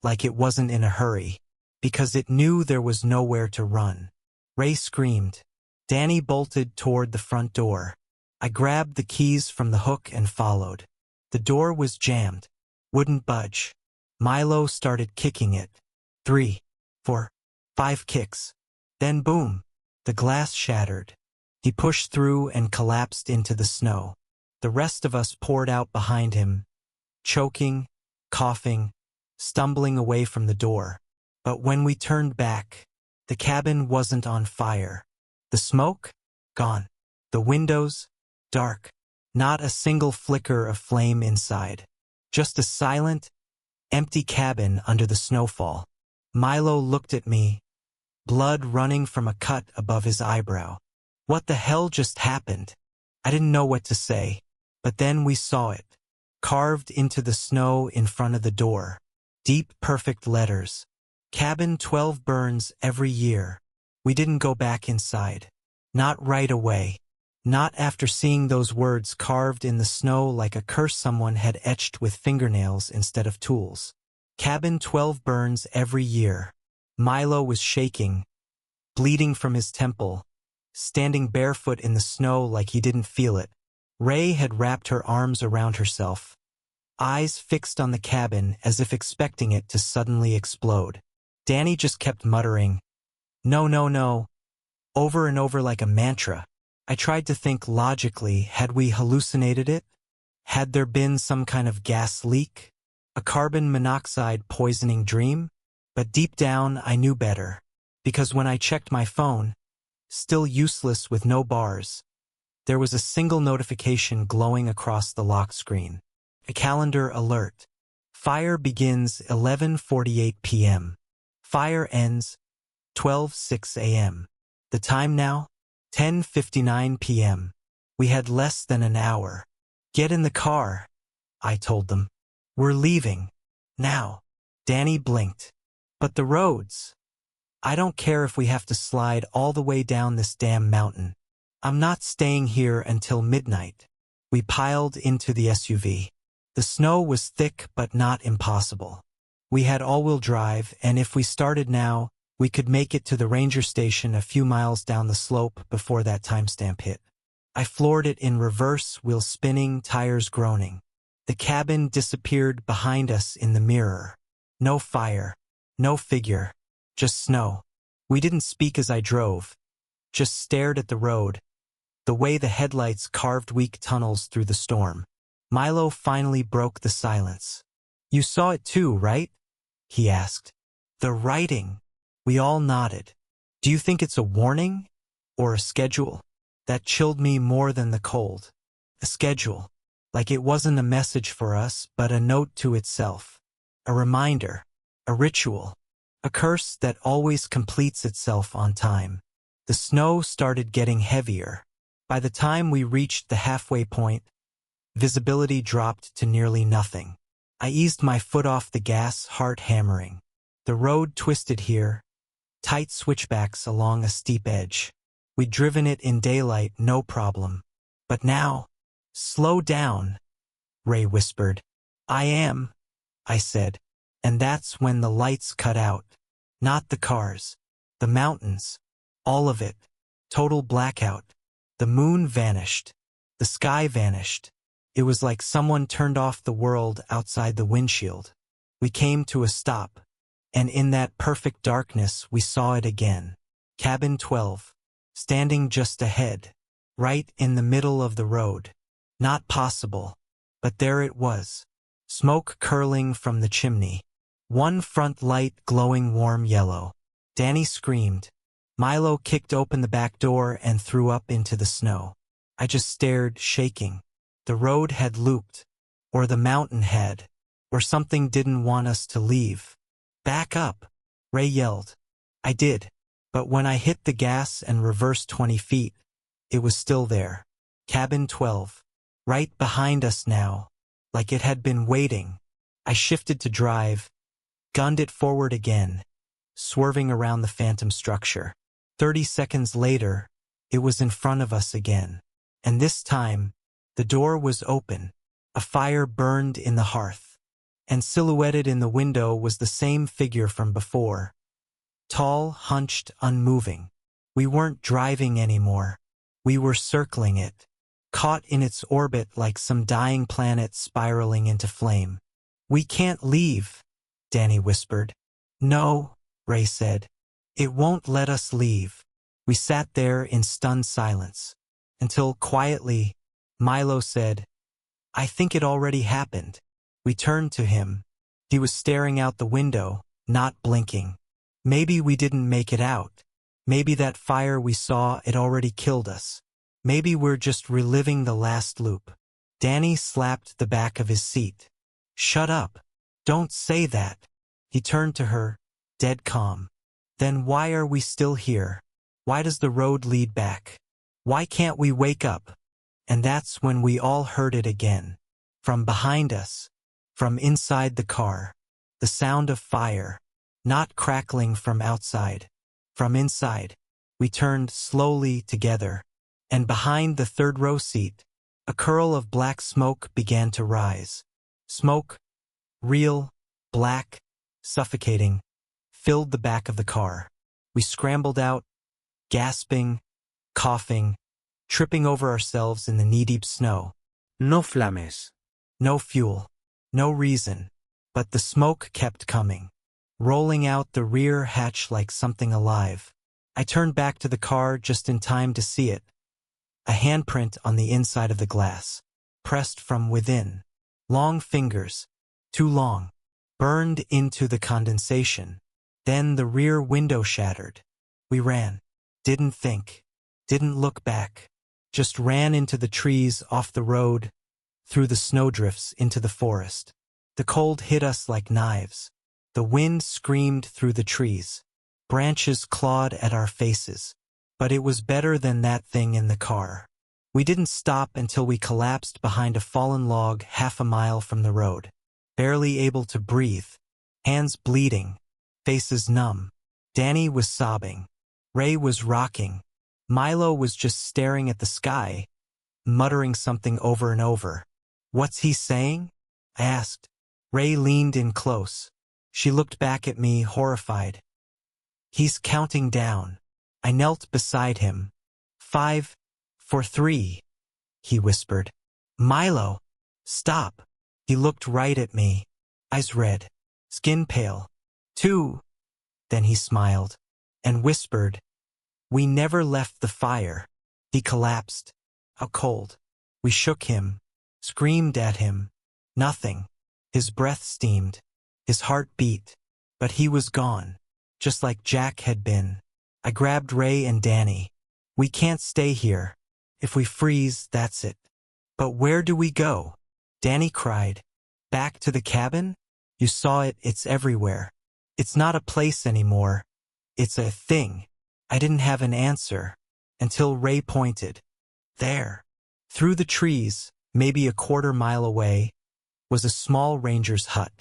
like it wasn't in a hurry, because it knew there was nowhere to run. Ray screamed. Danny bolted toward the front door. I grabbed the keys from the hook and followed. The door was jammed. Wouldn't budge. Milo started kicking it. 3, 4, 5 kicks. Then boom, the glass shattered. He pushed through and collapsed into the snow. The rest of us poured out behind him, choking, coughing, stumbling away from the door. But when we turned back, the cabin wasn't on fire. The smoke? Gone. The windows? Dark. Not a single flicker of flame inside. Just a silent, empty cabin under the snowfall. Milo looked at me, blood running from a cut above his eyebrow. What the hell just happened? I didn't know what to say, but then we saw it, carved into the snow in front of the door. Deep, perfect letters. Cabin 12 burns every year. We didn't go back inside. Not right away. Not after seeing those words carved in the snow like a curse someone had etched with fingernails instead of tools. Cabin 12 burns every year. Milo was shaking, bleeding from his temple, standing barefoot in the snow like he didn't feel it. Ray had wrapped her arms around herself, eyes fixed on the cabin as if expecting it to suddenly explode. Danny just kept muttering, "No, no, no," over and over like a mantra. I tried to think logically. Had we hallucinated it? Had there been some kind of gas leak? A carbon monoxide poisoning dream? But deep down, I knew better. Because when I checked my phone, still useless with no bars, there was a single notification glowing across the lock screen. A calendar alert. Fire begins 11:48 p.m. Fire ends 12:06 a.m. The time now? 10:59 p.m. We had less than an hour. "Get in the car," I told them. "We're leaving. Now." Danny blinked. "But the roads. I don't care if we have to slide all the way down this damn mountain. I'm not staying here until midnight." We piled into the SUV. The snow was thick but not impossible. We had all-wheel drive, and if we started now, we could make it to the ranger station a few miles down the slope before that timestamp hit. I floored it in reverse, wheels spinning, tires groaning. The cabin disappeared behind us in the mirror. No fire, no figure, just snow. We didn't speak as I drove, just stared at the road, the way the headlights carved weak tunnels through the storm. Milo finally broke the silence. "You saw it too, right?" he asked. "The writing." We all nodded. "Do you think it's a warning? Or a schedule?" That chilled me more than the cold. A schedule. Like it wasn't a message for us, but a note to itself. A reminder. A ritual. A curse that always completes itself on time. The snow started getting heavier. By the time we reached the halfway point, visibility dropped to nearly nothing. I eased my foot off the gas, heart hammering. The road twisted here, tight switchbacks along a steep edge. We'd driven it in daylight, no problem. But now, "Slow down," Ray whispered. "I am," I said. And that's when the lights cut out. Not the cars. The mountains. All of it. Total blackout. The moon vanished. The sky vanished. It was like someone turned off the world outside the windshield. We came to a stop. And in that perfect darkness, we saw it again. Cabin 12. Standing just ahead. Right in the middle of the road. Not possible. But there it was. Smoke curling from the chimney. One front light glowing warm yellow. Danny screamed. Milo kicked open the back door and threw up into the snow. I just stared, shaking. The road had looped. Or the mountain had. Or something didn't want us to leave. "Back up," Ray yelled. I did. But when I hit the gas and reversed 20 feet, it was still there. Cabin 12. Right behind us now. Like it had been waiting. I shifted to drive, gunned it forward again, swerving around the phantom structure. 30 seconds later, it was in front of us again. And this time, the door was open. A fire burned in the hearth. and silhouetted in the window was the same figure from before. Tall, hunched, unmoving. We weren't driving anymore. We were circling it, caught in its orbit like some dying planet spiraling into flame. "We can't leave," Danny whispered. "No," Ray said. "It won't let us leave." We sat there in stunned silence, until quietly, Milo said, "I think it already happened." We turned to him. He was staring out the window, not blinking. Maybe we didn't make it out. Maybe that fire we saw, it already killed us. Maybe we're just reliving the last loop. Danny slapped the back of his seat. "Shut up. Don't say that." He turned to her, dead calm. "Then why are we still here? Why does the road lead back? Why can't we wake up?" And that's when we all heard it again. From behind us. From inside the car. The sound of fire. Not crackling from outside. From inside. We turned slowly together. And behind the third row seat, a curl of black smoke began to rise. Smoke, real, black, suffocating, filled the back of the car. We scrambled out, gasping, coughing, tripping over ourselves in the knee-deep snow. No flames. No fuel. No reason. But the smoke kept coming, rolling out the rear hatch like something alive. I turned back to the car just in time to see it. A handprint on the inside of the glass, pressed from within. Long fingers, too long, burned into the condensation. Then the rear window shattered. We ran. Didn't think. Didn't look back. Just ran into the trees off the road, through the snowdrifts into the forest. The cold hit us like knives. The wind screamed through the trees. Branches clawed at our faces. But it was better than that thing in the car. We didn't stop until we collapsed behind a fallen log 1/2 mile from the road. Barely able to breathe. Hands bleeding. Faces numb. Danny was sobbing. Ray was rocking. Milo was just staring at the sky, muttering something over and over. "What's he saying?" I asked. Ray leaned in close. She looked back at me, horrified. "He's counting down." I knelt beside him. 5, 4, 3, he whispered. "Milo, stop." He looked right at me, eyes red, skin pale. 2. Then he smiled and whispered, "We never left the fire." He collapsed, out cold. We shook him, screamed at him. Nothing. His breath steamed, his heart beat, but he was gone, just like Jack had been. I grabbed Ray and Danny. "We can't stay here. If we freeze, that's it." "But where do we go?" Danny cried. "Back to the cabin? You saw it, it's everywhere. It's not a place anymore. It's a thing." I didn't have an answer, until Ray pointed. There. Through the trees, maybe a 1/4 mile away, was a small ranger's hut.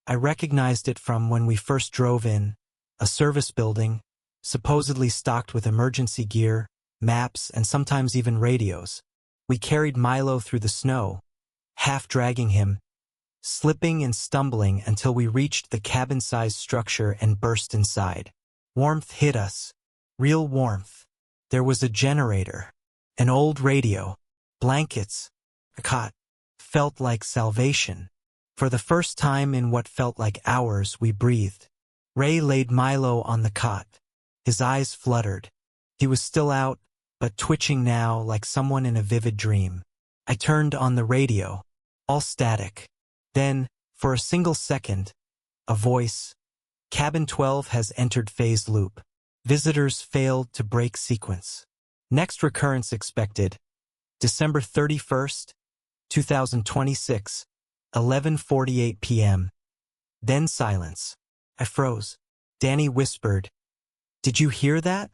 I recognized it from when we first drove in, a service building, supposedly stocked with emergency gear, maps, and sometimes even radios. We carried Milo through the snow, half dragging him, slipping and stumbling until we reached the cabin-sized structure and burst inside. Warmth hit us. Real warmth. There was a generator, an old radio, blankets, a cot. Felt like salvation. For the first time in what felt like hours, we breathed. Ray laid Milo on the cot. His eyes fluttered. He was still out, but twitching now like someone in a vivid dream. I turned on the radio. All static. Then, for a single second, a voice. "Cabin 12 has entered phase loop. Visitors failed to break sequence. Next recurrence expected. December 31st, 2026, 11:48 p.m. Then silence. I froze. Danny whispered, "Did you hear that?"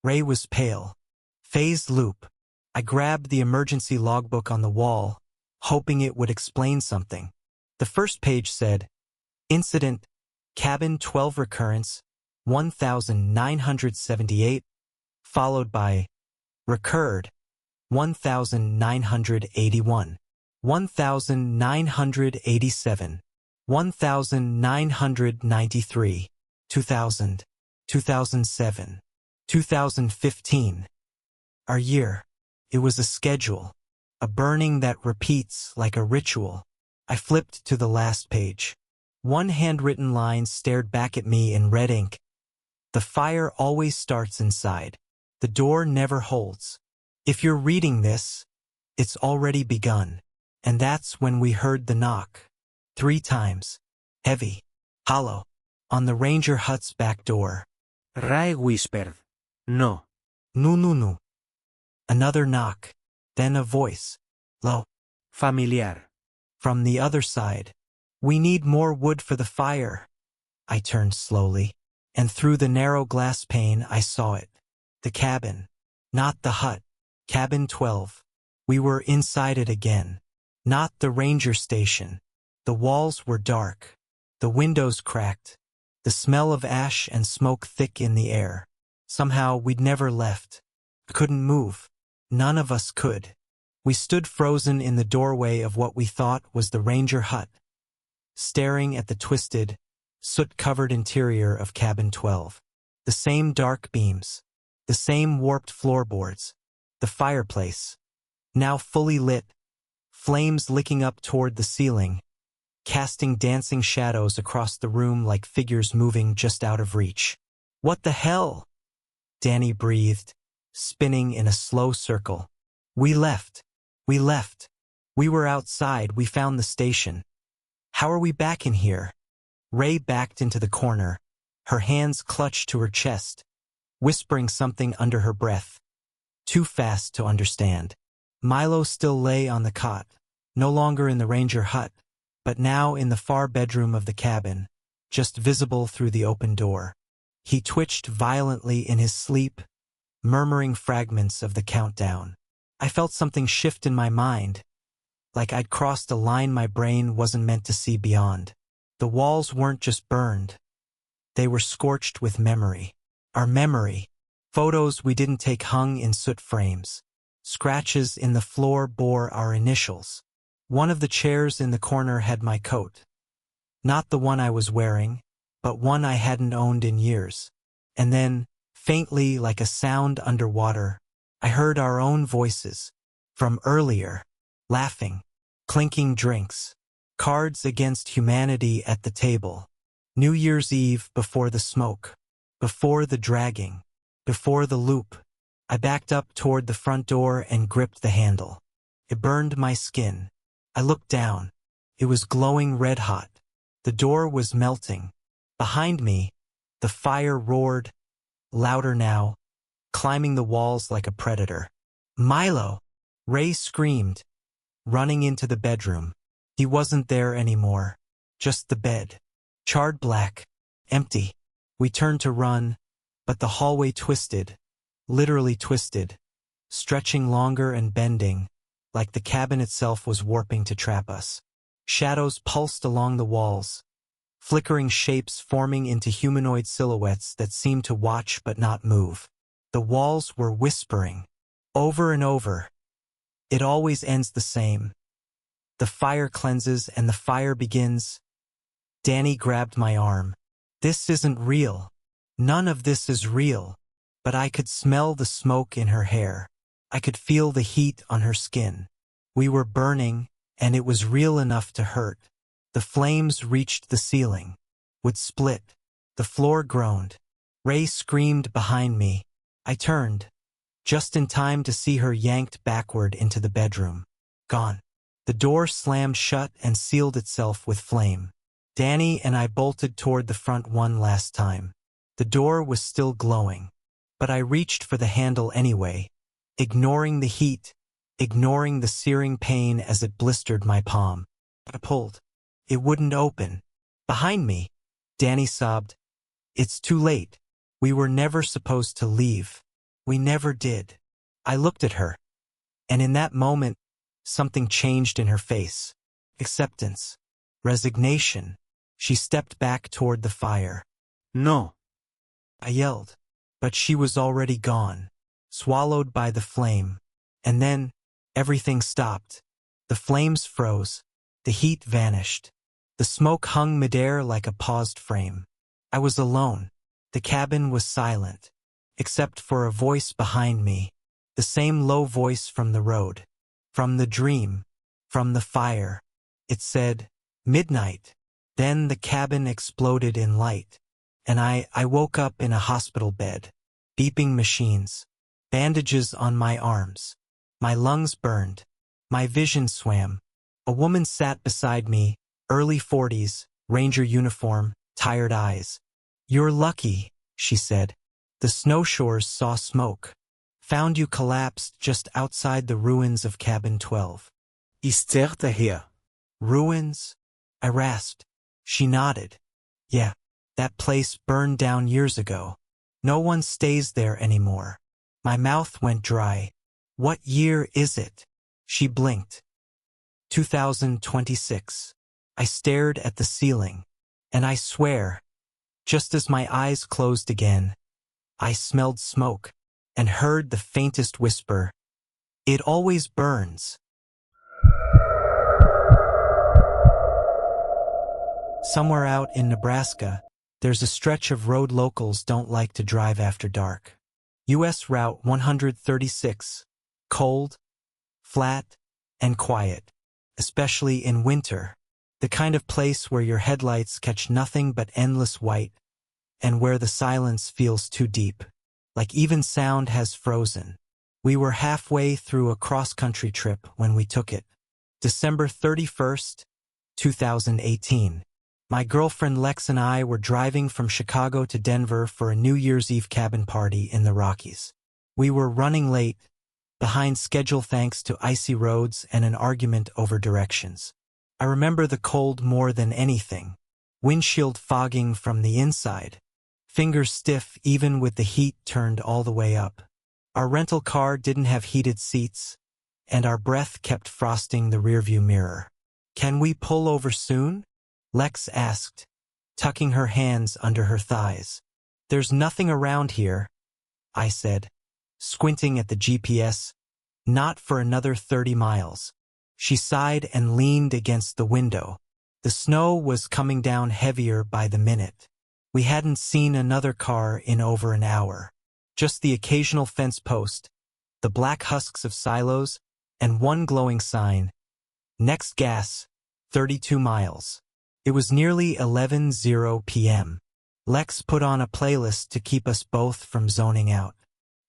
Ray was pale. Phase loop. I grabbed the emergency logbook on the wall, hoping it would explain something. The first page said, "Incident, cabin 12 recurrence, 1978, followed by recurred, 1981, 1987, 1993, 2000, 2007, 2015. Our year. It was a schedule, a burning that repeats like a ritual. I flipped to the last page. One handwritten line stared back at me in red ink. The fire always starts inside. The door never holds. If you're reading this, it's already begun. And that's when we heard the knock. 3 times. Heavy. Hollow. On the ranger hut's back door. Ray whispered, "No." No, no, no. Another knock. Then a voice. Low. Familiar. From the other side. We need more wood for the fire. I turned slowly, and through the narrow glass pane I saw it. The cabin. Not the hut. Cabin 12. We were inside it again. Not the ranger station. The walls were dark. The windows cracked. The smell of ash and smoke thick in the air. Somehow we'd never left. I couldn't move. None of us could. We stood frozen in the doorway of what we thought was the ranger hut, staring at the twisted, soot-covered interior of cabin 12. The same dark beams, the same warped floorboards, the fireplace, now fully lit, flames licking up toward the ceiling, casting dancing shadows across the room like figures moving just out of reach. What the hell? Danny breathed, spinning in a slow circle. We left. We left. We were outside. We found the station. How are we back in here? Ray backed into the corner, her hands clutched to her chest, whispering something under her breath. Too fast to understand. Milo still lay on the cot, no longer in the ranger hut, but now in the far bedroom of the cabin, just visible through the open door. He twitched violently in his sleep, murmuring fragments of the countdown. I felt something shift in my mind, like I'd crossed a line my brain wasn't meant to see beyond. The walls weren't just burned. They were scorched with memory. Our memory. Photos we didn't take hung in soot frames. Scratches in the floor bore our initials. One of the chairs in the corner had my coat. Not the one I was wearing, but one I hadn't owned in years. And then, faintly like a sound underwater, I heard our own voices, from earlier, laughing, clinking drinks, cards against humanity at the table. New Year's Eve before the smoke, before the dragging, before the loop. I backed up toward the front door and gripped the handle. It burned my skin. I looked down. It was glowing red hot. The door was melting. Behind me, the fire roared, louder now, climbing the walls like a predator. Milo! Ray screamed, running into the bedroom. He wasn't there anymore. Just the bed. Charred black. Empty. We turned to run, but the hallway twisted, literally twisted, stretching longer and bending, like the cabin itself was warping to trap us. Shadows pulsed along the walls, flickering shapes forming into humanoid silhouettes that seemed to watch but not move. The walls were whispering, over and over. It always ends the same. The fire cleanses and the fire begins. Danny grabbed my arm. This isn't real. None of this is real. But I could smell the smoke in her hair. I could feel the heat on her skin. We were burning, and it was real enough to hurt. The flames reached the ceiling, would split. The floor groaned. Ray screamed behind me. I turned, just in time to see her yanked backward into the bedroom. Gone. The door slammed shut and sealed itself with flame. Danny and I bolted toward the front one last time. The door was still glowing, but I reached for the handle anyway, ignoring the heat, ignoring the searing pain as it blistered my palm. I pulled. It wouldn't open. Behind me, Danny sobbed. It's too late. We were never supposed to leave. We never did. I looked at her, and in that moment, something changed in her face. Acceptance. Resignation. She stepped back toward the fire. No. I yelled, but she was already gone, swallowed by the flame. And then, everything stopped. The flames froze. The heat vanished. The smoke hung midair like a paused frame. I was alone. The cabin was silent, except for a voice behind me, the same low voice from the road, from the dream, from the fire. It said, "Midnight." Then the cabin exploded in light, and I woke up in a hospital bed. Beeping machines, bandages on my arms. My lungs burned. My vision swam. A woman sat beside me, early 40s, ranger uniform, tired eyes. "You're lucky," she said. "The snowshores saw smoke. Found you collapsed just outside the ruins of Cabin 12. Is Certa here? Ruins? I rasped. She nodded. Yeah, that place burned down years ago. No one stays there anymore. My mouth went dry. What year is it? She blinked. 2026. I stared at the ceiling, and I swear, just as my eyes closed again, I smelled smoke and heard the faintest whisper, "It always burns." Somewhere out in Nebraska, there's a stretch of road locals don't like to drive after dark. U.S. Route 136. Cold, flat, and quiet, especially in winter. The kind of place where your headlights catch nothing but endless white, and where the silence feels too deep, like even sound has frozen. We were halfway through a cross-country trip when we took it. December 31st, 2018. My girlfriend Lex and I were driving from Chicago to Denver for a New Year's Eve cabin party in the Rockies. We were running late, behind schedule thanks to icy roads and an argument over directions. I remember the cold more than anything. Windshield fogging from the inside. Fingers stiff even with the heat turned all the way up. Our rental car didn't have heated seats, and our breath kept frosting the rearview mirror. "Can we pull over soon?" Lex asked, tucking her hands under her thighs. "There's nothing around here," I said, squinting at the GPS. "Not for another 30 miles. She sighed and leaned against the window. The snow was coming down heavier by the minute. We hadn't seen another car in over an hour. Just the occasional fence post, the black husks of silos, and one glowing sign. Next gas, 32 miles. It was nearly 11:00 p.m. Lex put on a playlist to keep us both from zoning out.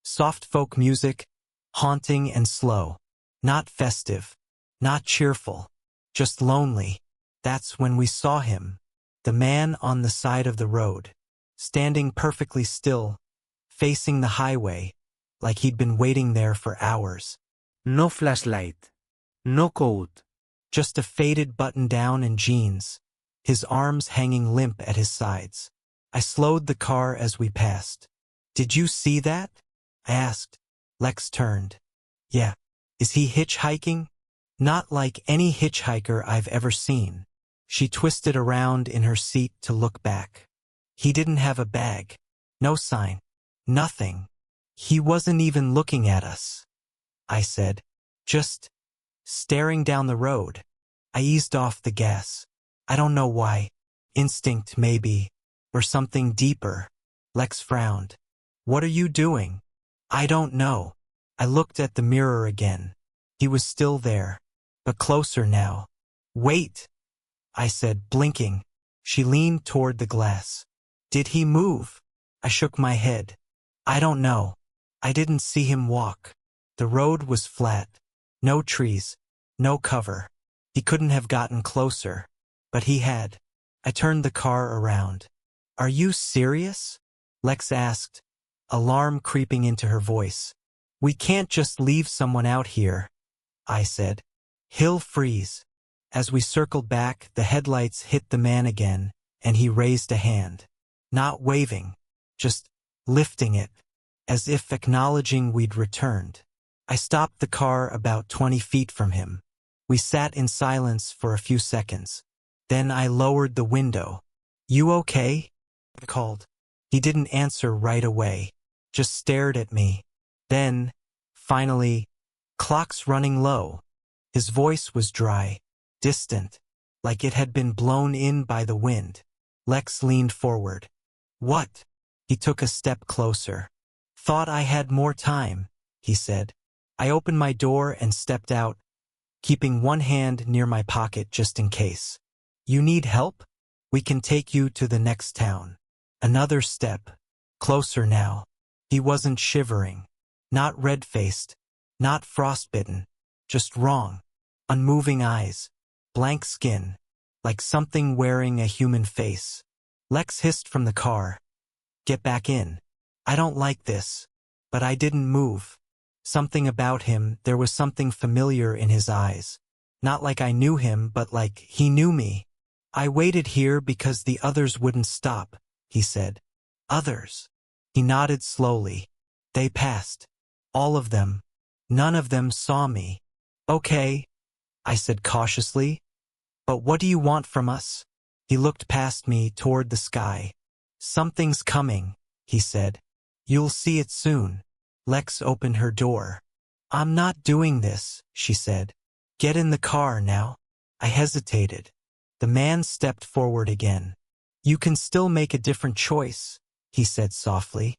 Soft folk music, haunting and slow. Not festive, not cheerful, just lonely. That's when we saw him, the man on the side of the road, standing perfectly still, facing the highway, like he'd been waiting there for hours. No flashlight. No code. Just a faded button-down and jeans, his arms hanging limp at his sides. I slowed the car as we passed. "Did you see that?" I asked. Lex turned. "Yeah. Is he hitchhiking?" "Not like any hitchhiker I've ever seen." She twisted around in her seat to look back. "He didn't have a bag. No sign. Nothing. He wasn't even looking at us," I said. "Just staring down the road." I eased off the gas. I don't know why. Instinct, maybe. Or something deeper. Lex frowned. "What are you doing?" "I don't know." I looked at the mirror again. He was still there, but closer now. "Wait," I said, blinking. She leaned toward the glass. "Did he move?" I shook my head. "I don't know. I didn't see him walk." The road was flat. No trees. No cover. He couldn't have gotten closer. But he had. I turned the car around. "Are you serious?" Lex asked, alarm creeping into her voice. "We can't just leave someone out here," I said. "He'll freeze." As we circled back, the headlights hit the man again, and he raised a hand. Not waving, just lifting it, as if acknowledging we'd returned. I stopped the car about 20 feet from him. We sat in silence for a few seconds. Then I lowered the window. "You okay?" I called. He didn't answer right away, just stared at me. Then, finally, "Clock's running low." His voice was dry, distant, like it had been blown in by the wind. Lex leaned forward. What? He took a step closer. Thought I had more time, he said. I opened my door and stepped out, keeping one hand near my pocket just in case. You need help? We can take you to the next town. Another step. Closer now. He wasn't shivering. Not red-faced. Not frostbitten. Just wrong. Unmoving eyes. Blank skin. Like something wearing a human face. Lex hissed from the car. Get back in. I don't like this. But I didn't move. Something about him, there was something familiar in his eyes. Not like I knew him, but like he knew me. I waited here because the others wouldn't stop, he said. Others? He nodded slowly. They passed. All of them. None of them saw me. Okay, I said cautiously. But what do you want from us? He looked past me toward the sky. Something's coming, he said. You'll see it soon. Lex opened her door. I'm not doing this, she said. Get in the car now. I hesitated. The man stepped forward again. You can still make a different choice, he said softly.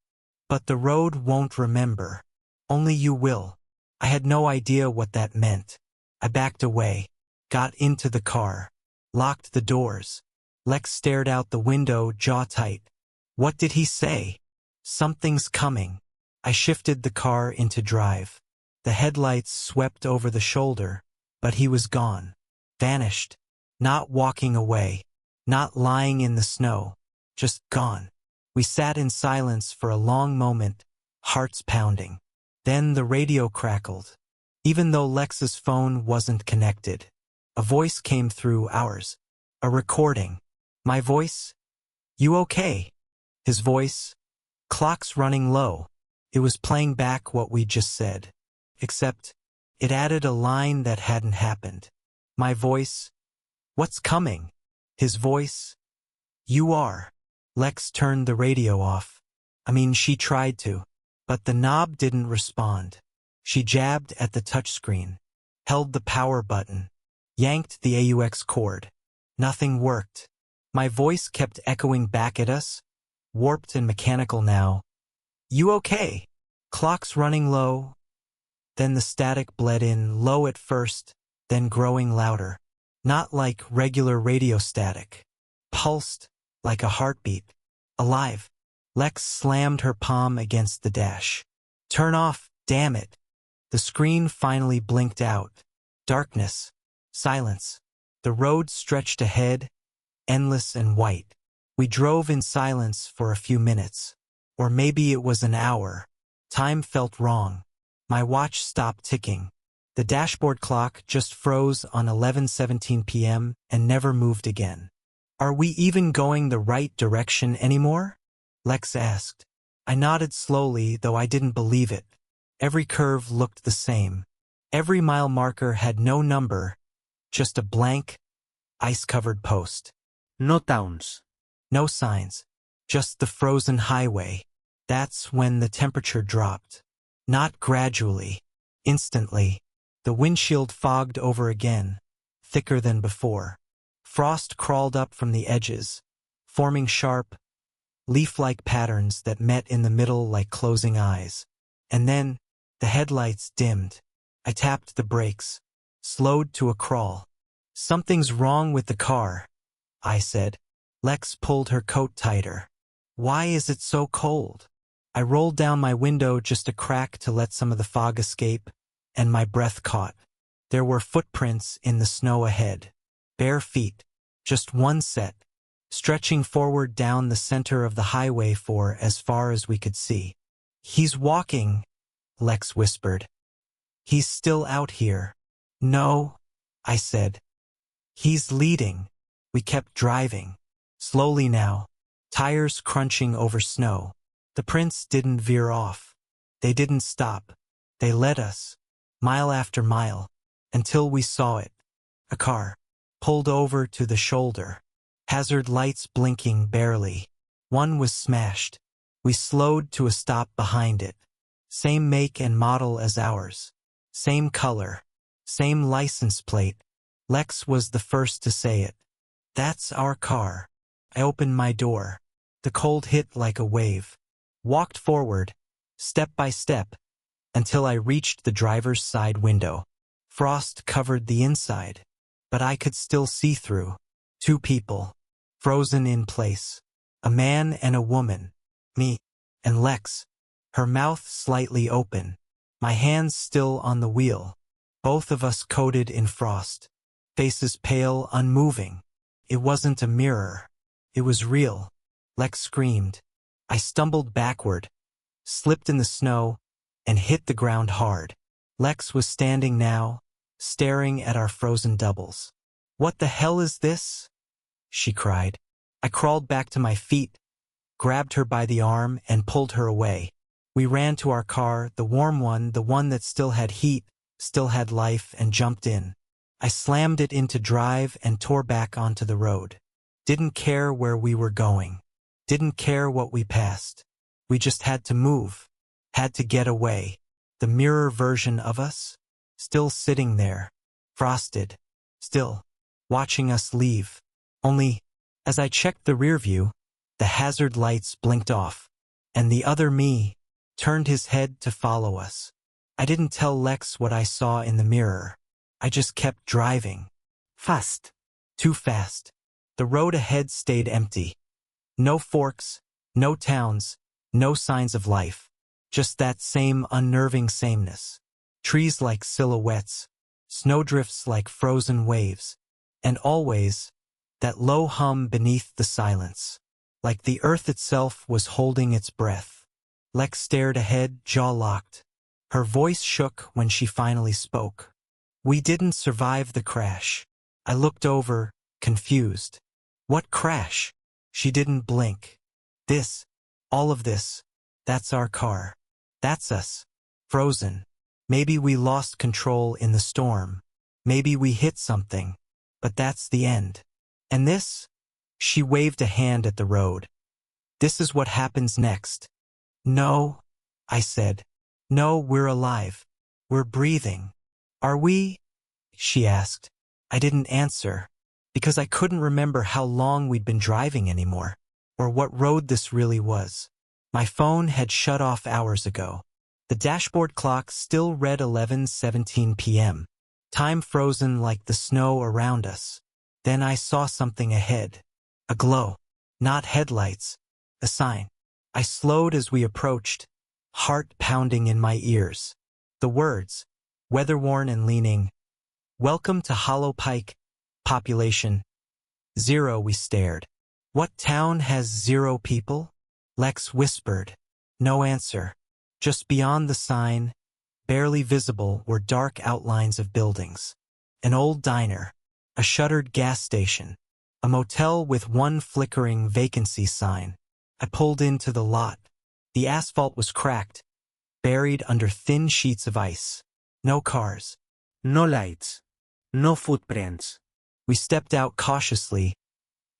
But the road won't remember. Only you will. I had no idea what that meant. I backed away, got into the car, locked the doors. Lex stared out the window, jaw tight. What did he say? Something's coming. I shifted the car into drive. The headlights swept over the shoulder, but he was gone. Vanished. Not walking away. Not lying in the snow. Just gone. We sat in silence for a long moment, hearts pounding. Then the radio crackled. Even though Lex's phone wasn't connected, a voice came through ours. A recording. My voice? You okay? His voice? Clock's running low. It was playing back what we just said. Except, it added a line that hadn't happened. My voice? What's coming? His voice? You are. Lex turned the radio off. She tried to. But the knob didn't respond. She jabbed at the touchscreen, held the power button, yanked the AUX cord. Nothing worked. My voice kept echoing back at us, warped and mechanical now. You okay? Clock's running low. Then the static bled in, low at first, then growing louder. Not like regular radio static. Pulsed, like a heartbeat. Alive. Lex slammed her palm against the dash. Turn off, damn it. The screen finally blinked out. Darkness. Silence. The road stretched ahead, endless and white. We drove in silence for a few minutes. Or maybe it was an hour. Time felt wrong. My watch stopped ticking. The dashboard clock just froze on 11:17 p.m. and never moved again. Are we even going the right direction anymore? Lex asked. I nodded slowly, though I didn't believe it. Every curve looked the same. Every mile marker had no number, just a blank, ice-covered post. No towns. No signs. Just the frozen highway. That's when the temperature dropped. Not gradually. Instantly. The windshield fogged over again, thicker than before. Frost crawled up from the edges, forming sharp, leaf-like patterns that met in the middle like closing eyes. And then, the headlights dimmed. I tapped the brakes, slowed to a crawl. Something's wrong with the car, I said. Lex pulled her coat tighter. Why is it so cold? I rolled down my window just a crack to let some of the fog escape, and my breath caught. There were footprints in the snow ahead. Bare feet, just one set, stretching forward down the center of the highway for as far as we could see. He's walking, Lex whispered. He's still out here. No, I said. He's leading. We kept driving. Slowly now, tires crunching over snow. The prints didn't veer off. They didn't stop. They led us, mile after mile, until we saw it. A car, pulled over to the shoulder. Hazard lights blinking barely. One was smashed. We slowed to a stop behind it. Same make and model as ours. Same color. Same license plate. Lex was the first to say it. That's our car. I opened my door. The cold hit like a wave. Walked forward, step by step, until I reached the driver's side window. Frost covered the inside, but I could still see through. 2 people, frozen in place. A man and a woman. Me and Lex, her mouth slightly open. My hands still on the wheel. Both of us coated in frost. Faces pale, unmoving. It wasn't a mirror. It was real. Lex screamed. I stumbled backward, slipped in the snow, and hit the ground hard. Lex was standing now, staring at our frozen doubles. "What the hell is this?" she cried. I crawled back to my feet, grabbed her by the arm, and pulled her away. We ran to our car, the warm one, the one that still had heat, still had life, and jumped in. I slammed it into drive and tore back onto the road. Didn't care where we were going. Didn't care what we passed. We just had to move. Had to get away. The mirror version of us, still sitting there, frosted, still, watching us leave. Only, as I checked the rear view, the hazard lights blinked off, and the other me turned his head to follow us. I didn't tell Lex what I saw in the mirror. I just kept driving. Fast. Too fast. The road ahead stayed empty. No forks, no towns, no signs of life. Just that same unnerving sameness. Trees like silhouettes, snowdrifts like frozen waves, and always that low hum beneath the silence, like the earth itself was holding its breath. Lex stared ahead, jaw locked. Her voice shook when she finally spoke. "We didn't survive the crash." I looked over, confused. "What crash?" She didn't blink. "This, all of this, that's our car. That's us. Frozen. Maybe we lost control in the storm. Maybe we hit something. But that's the end. And this?" She waved a hand at the road. "This is what happens next." "No," I said. "No, we're alive. We're breathing." "Are we?" she asked. I didn't answer, because I couldn't remember how long we'd been driving anymore, or what road this really was. My phone had shut off hours ago. The dashboard clock still read 11:17 p.m. Time frozen like the snow around us. Then I saw something ahead. A glow. Not headlights. A sign. I slowed as we approached, heart pounding in my ears. The words, weather-worn and leaning, "Welcome to Hollow Pike. Population 0." We stared. "What town has 0 people?" Lex whispered. No answer. Just beyond the sign, barely visible, were dark outlines of buildings. An old diner, a shuttered gas station, a motel with one flickering vacancy sign. I pulled into the lot. The asphalt was cracked, buried under thin sheets of ice. No cars. No lights. No footprints. We stepped out cautiously,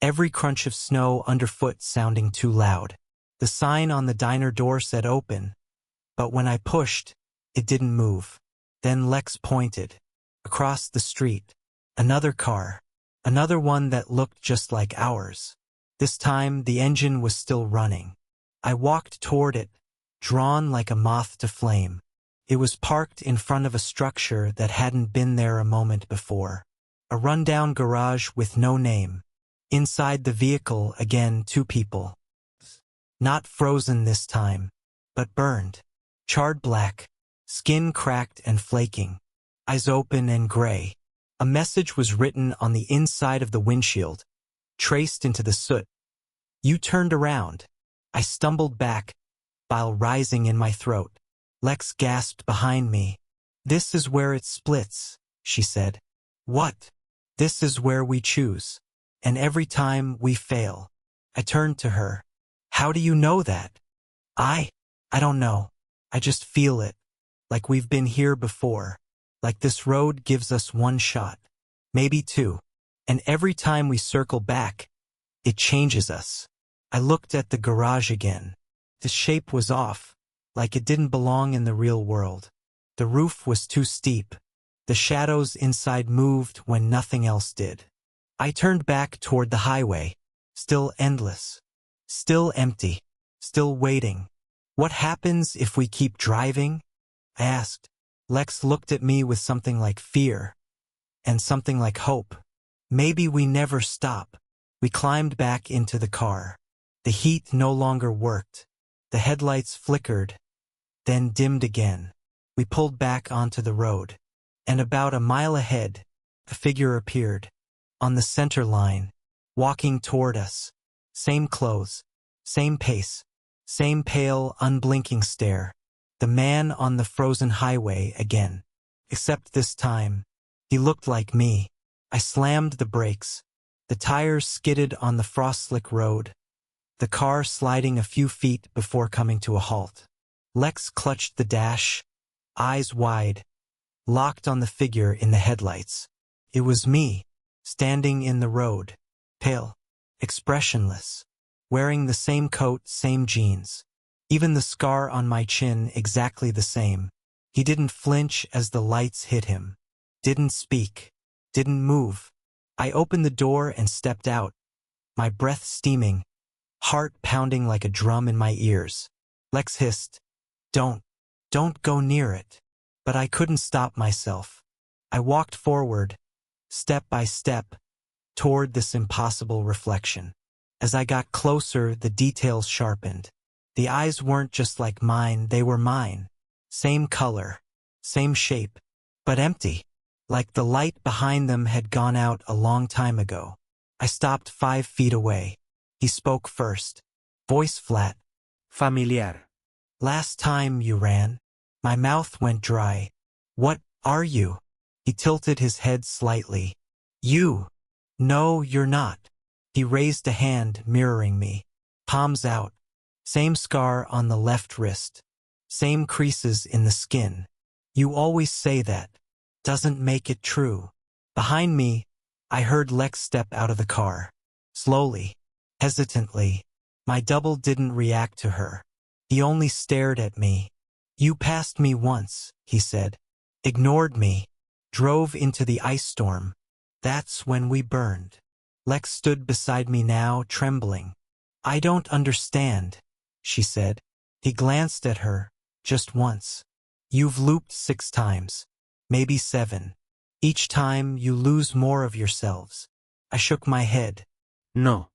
every crunch of snow underfoot sounding too loud. The sign on the diner door said open, but when I pushed, it didn't move. Then Lex pointed. Across the street. Another car. Another one that looked just like ours. This time, the engine was still running. I walked toward it, drawn like a moth to flame. It was parked in front of a structure that hadn't been there a moment before. A rundown garage with no name. Inside the vehicle, again, 2 people. Not frozen this time, but burned. Charred black, skin cracked and flaking, eyes open and gray. A message was written on the inside of the windshield, traced into the soot. "You turned around." I stumbled back, bile rising in my throat. Lex gasped behind me. "This is where it splits," she said. "What?" "This is where we choose. And every time we fail." I turned to her. "How do you know that?" I don't know. I just feel it. Like we've been here before. Like this road gives us 1 shot. Maybe 2. And every time we circle back, it changes us. I looked at the garage again. The shape was off, like it didn't belong in the real world. The roof was too steep. The shadows inside moved when nothing else did. I turned back toward the highway, still endless, still empty, still waiting. What happens if we keep driving? I asked. Lex looked at me with something like fear and something like hope. Maybe we never stop. We climbed back into the car. The heat no longer worked. The headlights flickered, then dimmed again. We pulled back onto the road, and about a mile ahead, a figure appeared, on the center line, walking toward us. Same clothes, same pace, same pale, unblinking stare. The man on the frozen highway again. Except this time, he looked like me. I slammed the brakes. The tires skidded on the frost-slick road, the car sliding a few feet before coming to a halt. Lex clutched the dash, eyes wide, locked on the figure in the headlights. It was me, standing in the road, pale, expressionless, wearing the same coat, same jeans, even the scar on my chin exactly the same. He didn't flinch as the lights hit him, didn't speak, didn't move. I opened the door and stepped out, my breath steaming, heart pounding like a drum in my ears. Lex hissed, Don't go near it." But I couldn't stop myself. I walked forward, step by step, toward this impossible reflection. As I got closer, the details sharpened. The eyes weren't just like mine, they were mine. Same color, same shape, but empty. Like the light behind them had gone out a long time ago. I stopped 5 feet away. He spoke first, voice flat. Familiar. "Last time you ran." My mouth went dry. "What are you?" He tilted his head slightly. "You." "No, you're not." He raised a hand, mirroring me. Palms out. Same scar on the left wrist. Same creases in the skin. "You always say that. Doesn't make it true." Behind me, I heard Lex step out of the car. Slowly, hesitantly. My double didn't react to her. He only stared at me. "You passed me once," he said. "Ignored me. Drove into the ice storm. That's when we burned." Lex stood beside me now, trembling. "I don't understand," she said. He glanced at her, just once. "You've looped 6 times. Maybe 7. Each time you lose more of yourselves." I shook my head. No.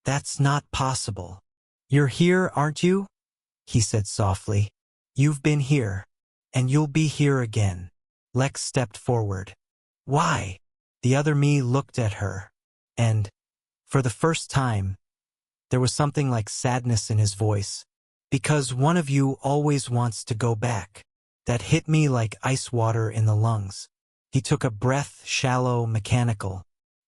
"That's not possible." "You're here, aren't you?" he said softly. "You've been here, and you'll be here again." Lex stepped forward. "Why?" The other me looked at her, and, for the first time, there was something like sadness in his voice. "Because one of you always wants to go back." That hit me like ice water in the lungs. He took a breath, shallow, mechanical.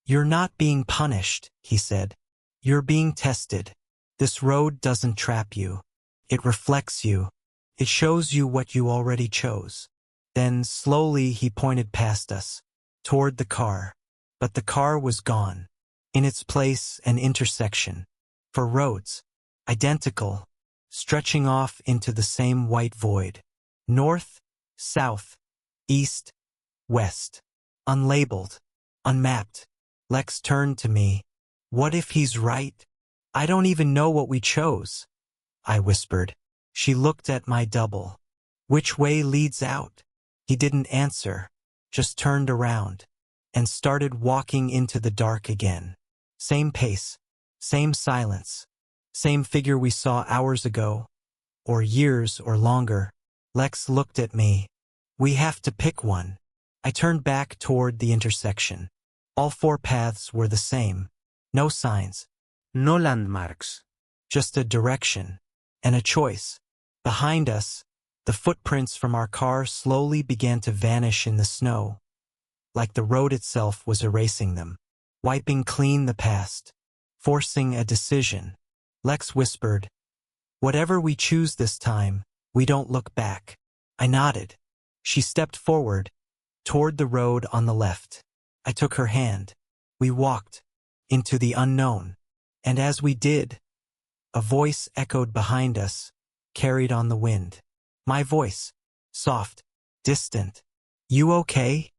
"You're not being punished," he said. "You're being tested. This road doesn't trap you. It reflects you. It shows you what you already chose." Then, slowly, he pointed past us, toward the car. But the car was gone. In its place, an intersection. 4 roads, identical, stretching off into the same white void. North, south, east, west. Unlabeled, unmapped. Lex turned to me. "What if he's right? I don't even know what we chose," I whispered. She looked at my double. "Which way leads out?" He didn't answer, just turned around, and started walking into the dark again. Same pace, same silence, same figure we saw hours ago, or years or longer. Lex looked at me. "We have to pick one." I turned back toward the intersection. All 4 paths were the same. No signs. No landmarks. Just a direction. And a choice. Behind us, the footprints from our car slowly began to vanish in the snow, like the road itself was erasing them, wiping clean the past, forcing a decision. Lex whispered, "Whatever we choose this time, we don't look back." I nodded. She stepped forward, toward the road on the left. I took her hand. We walked into the unknown. And as we did, a voice echoed behind us, carried on the wind. My voice, soft, distant. "You okay?"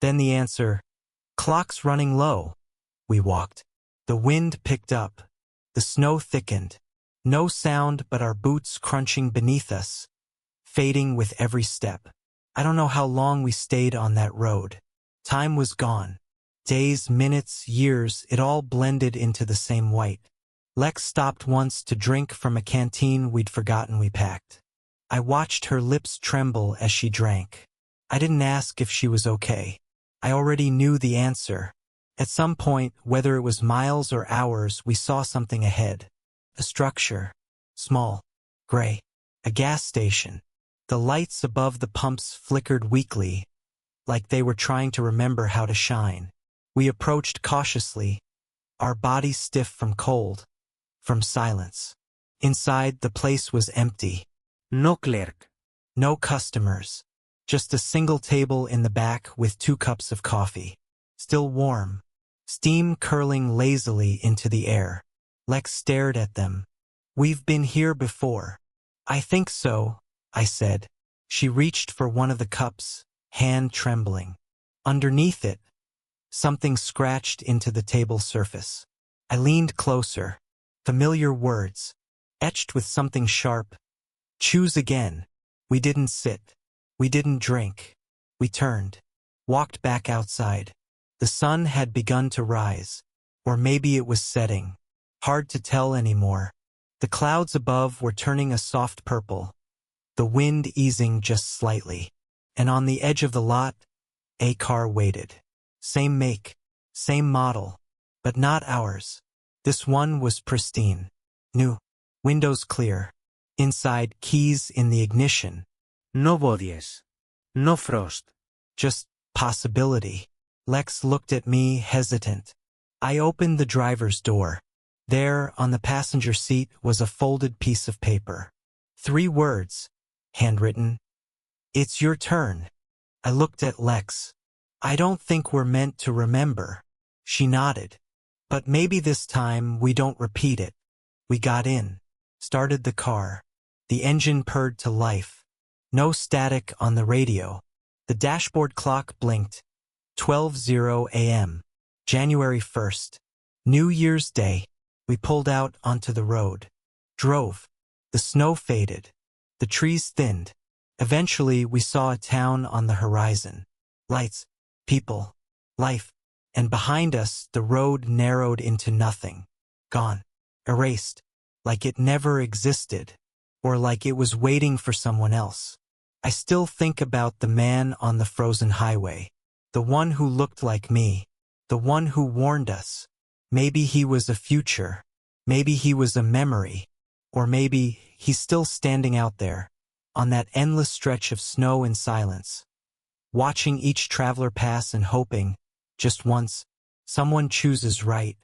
Then the answer, "Clock's running low." We walked. The wind picked up. The snow thickened. No sound but our boots crunching beneath us, fading with every step. I don't know how long we stayed on that road. Time was gone. Days, minutes, years, it all blended into the same white. Lex stopped once to drink from a canteen we'd forgotten we packed. I watched her lips tremble as she drank. I didn't ask if she was okay. I already knew the answer. At some point, whether it was miles or hours, we saw something ahead. A structure. Small. Gray. A gas station. The lights above the pumps flickered weakly, like they were trying to remember how to shine. We approached cautiously, our bodies stiff from cold, from silence. Inside, the place was empty. No clerk. No customers. Just a single table in the back with 2 cups of coffee. Still warm. Steam curling lazily into the air. Lex stared at them. "We've been here before." "I think so," I said. She reached for one of the cups, hand trembling. Underneath it, something scratched into the table surface. I leaned closer. Familiar words, etched with something sharp. "Choose again." We didn't sit. We didn't drink. We turned. Walked back outside. The sun had begun to rise. Or maybe it was setting. Hard to tell anymore. The clouds above were turning a soft purple. The wind easing just slightly. And on the edge of the lot, a car waited. Same make, same model, but not ours. This one was pristine. New. Windows clear. Inside, keys in the ignition. No bodies. No frost. Just possibility. Lex looked at me, hesitant. I opened the driver's door. There, on the passenger seat, was a folded piece of paper. 3 words, handwritten. "It's your turn." I looked at Lex. "I don't think we're meant to remember." She nodded. "But maybe this time we don't repeat it." We got in. Started the car. The engine purred to life. No static on the radio. The dashboard clock blinked. 12:00 a.m. January 1st. New Year's Day. We pulled out onto the road. Drove. The snow faded. The trees thinned. Eventually, we saw a town on the horizon. Lights, people, life. And behind us, the road narrowed into nothing. Gone. Erased. Like it never existed. Or like it was waiting for someone else. I still think about the man on the frozen highway. The one who looked like me. The one who warned us. Maybe he was a future. Maybe he was a memory. Or maybe he's still standing out there, on that endless stretch of snow and silence, watching each traveler pass and hoping, just once, someone chooses right.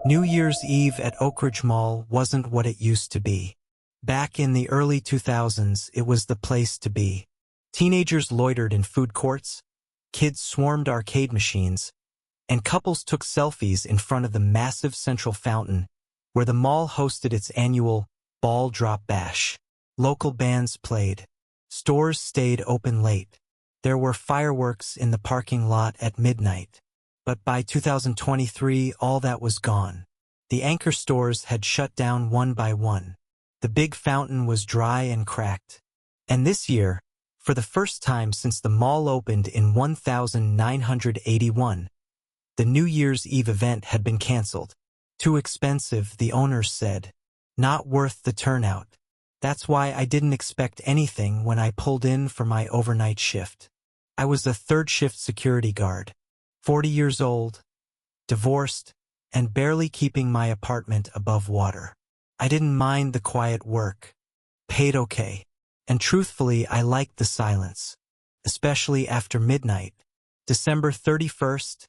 New Year's Eve at Oak Ridge Mall wasn't what it used to be. Back in the early 2000s, it was the place to be. Teenagers loitered in food courts, kids swarmed arcade machines, and couples took selfies in front of the massive central fountain where the mall hosted its annual Ball Drop Bash. Local bands played. Stores stayed open late. There were fireworks in the parking lot at midnight. But by 2023, all that was gone. The anchor stores had shut down one by one. The big fountain was dry and cracked. And this year, for the first time since the mall opened in 1981, the New Year's Eve event had been canceled. Too expensive, the owners said. Not worth the turnout. That's why I didn't expect anything when I pulled in for my overnight shift. I was a third-shift security guard, 40 years old, divorced, and barely keeping my apartment above water. I didn't mind the quiet work. Paid okay. And truthfully, I liked the silence, especially after midnight. December 31st,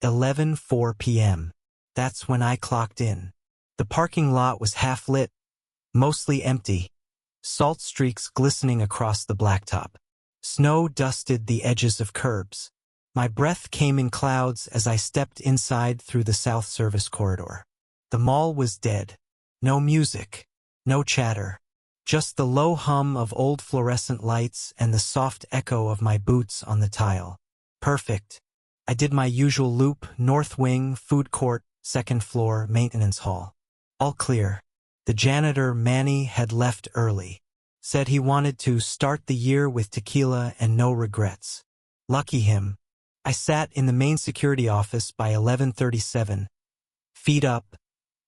11:04 p.m. That's when I clocked in. The parking lot was half-lit, mostly empty, salt streaks glistening across the blacktop. Snow dusted the edges of curbs. My breath came in clouds as I stepped inside through the South Service corridor. The mall was dead. No music, no chatter, Just the low hum of old fluorescent lights and the soft echo of my boots on the tile. Perfect. I did my usual loop, north wing, food court, second floor, maintenance hall. All clear. The janitor, Manny, had left early. Said he wanted to start the year with tequila and no regrets. Lucky him. I sat in the main security office by 11:37, feet up,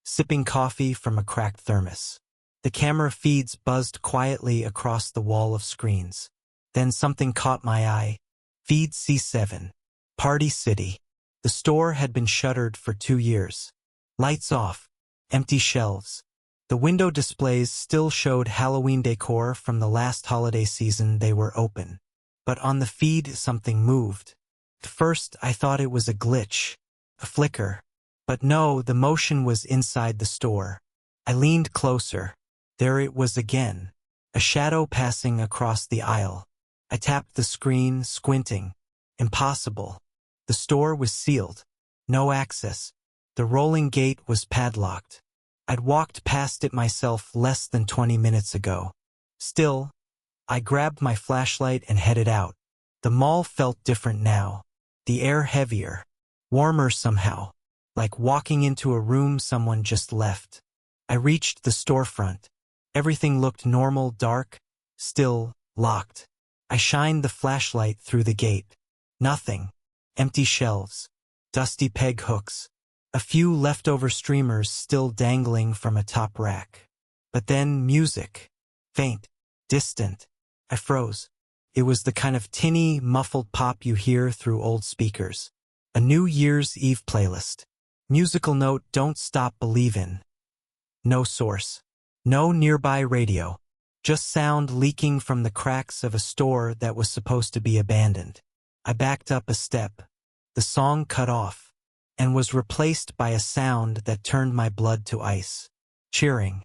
sipping coffee from a cracked thermos. The camera feeds buzzed quietly across the wall of screens. Then something caught my eye. Feed C7. Party City. The store had been shuttered for 2 years. Lights off. Empty shelves. The window displays still showed Halloween decor from the last holiday season they were open. But on the feed something moved. At first I thought it was a glitch, a flicker. But no, the motion was inside the store. I leaned closer. There it was again, a shadow passing across the aisle. I tapped the screen, squinting. Impossible. The store was sealed. No access. The rolling gate was padlocked. I'd walked past it myself less than 20 minutes ago. Still, I grabbed my flashlight and headed out. The mall felt different now. The air heavier, warmer somehow, like walking into a room someone just left. I reached the storefront. Everything looked normal, dark, still, locked. I shined the flashlight through the gate. Nothing. Empty shelves. Dusty peg hooks. A few leftover streamers still dangling from a top rack. But then music. Faint. Distant. I froze. It was the kind of tinny, muffled pop you hear through old speakers. A New Year's Eve playlist. Musical note, Don't Stop Believin'. No source. No nearby radio. Just sound leaking from the cracks of a store that was supposed to be abandoned. I backed up a step. The song cut off, and was replaced by a sound that turned my blood to ice. Cheering.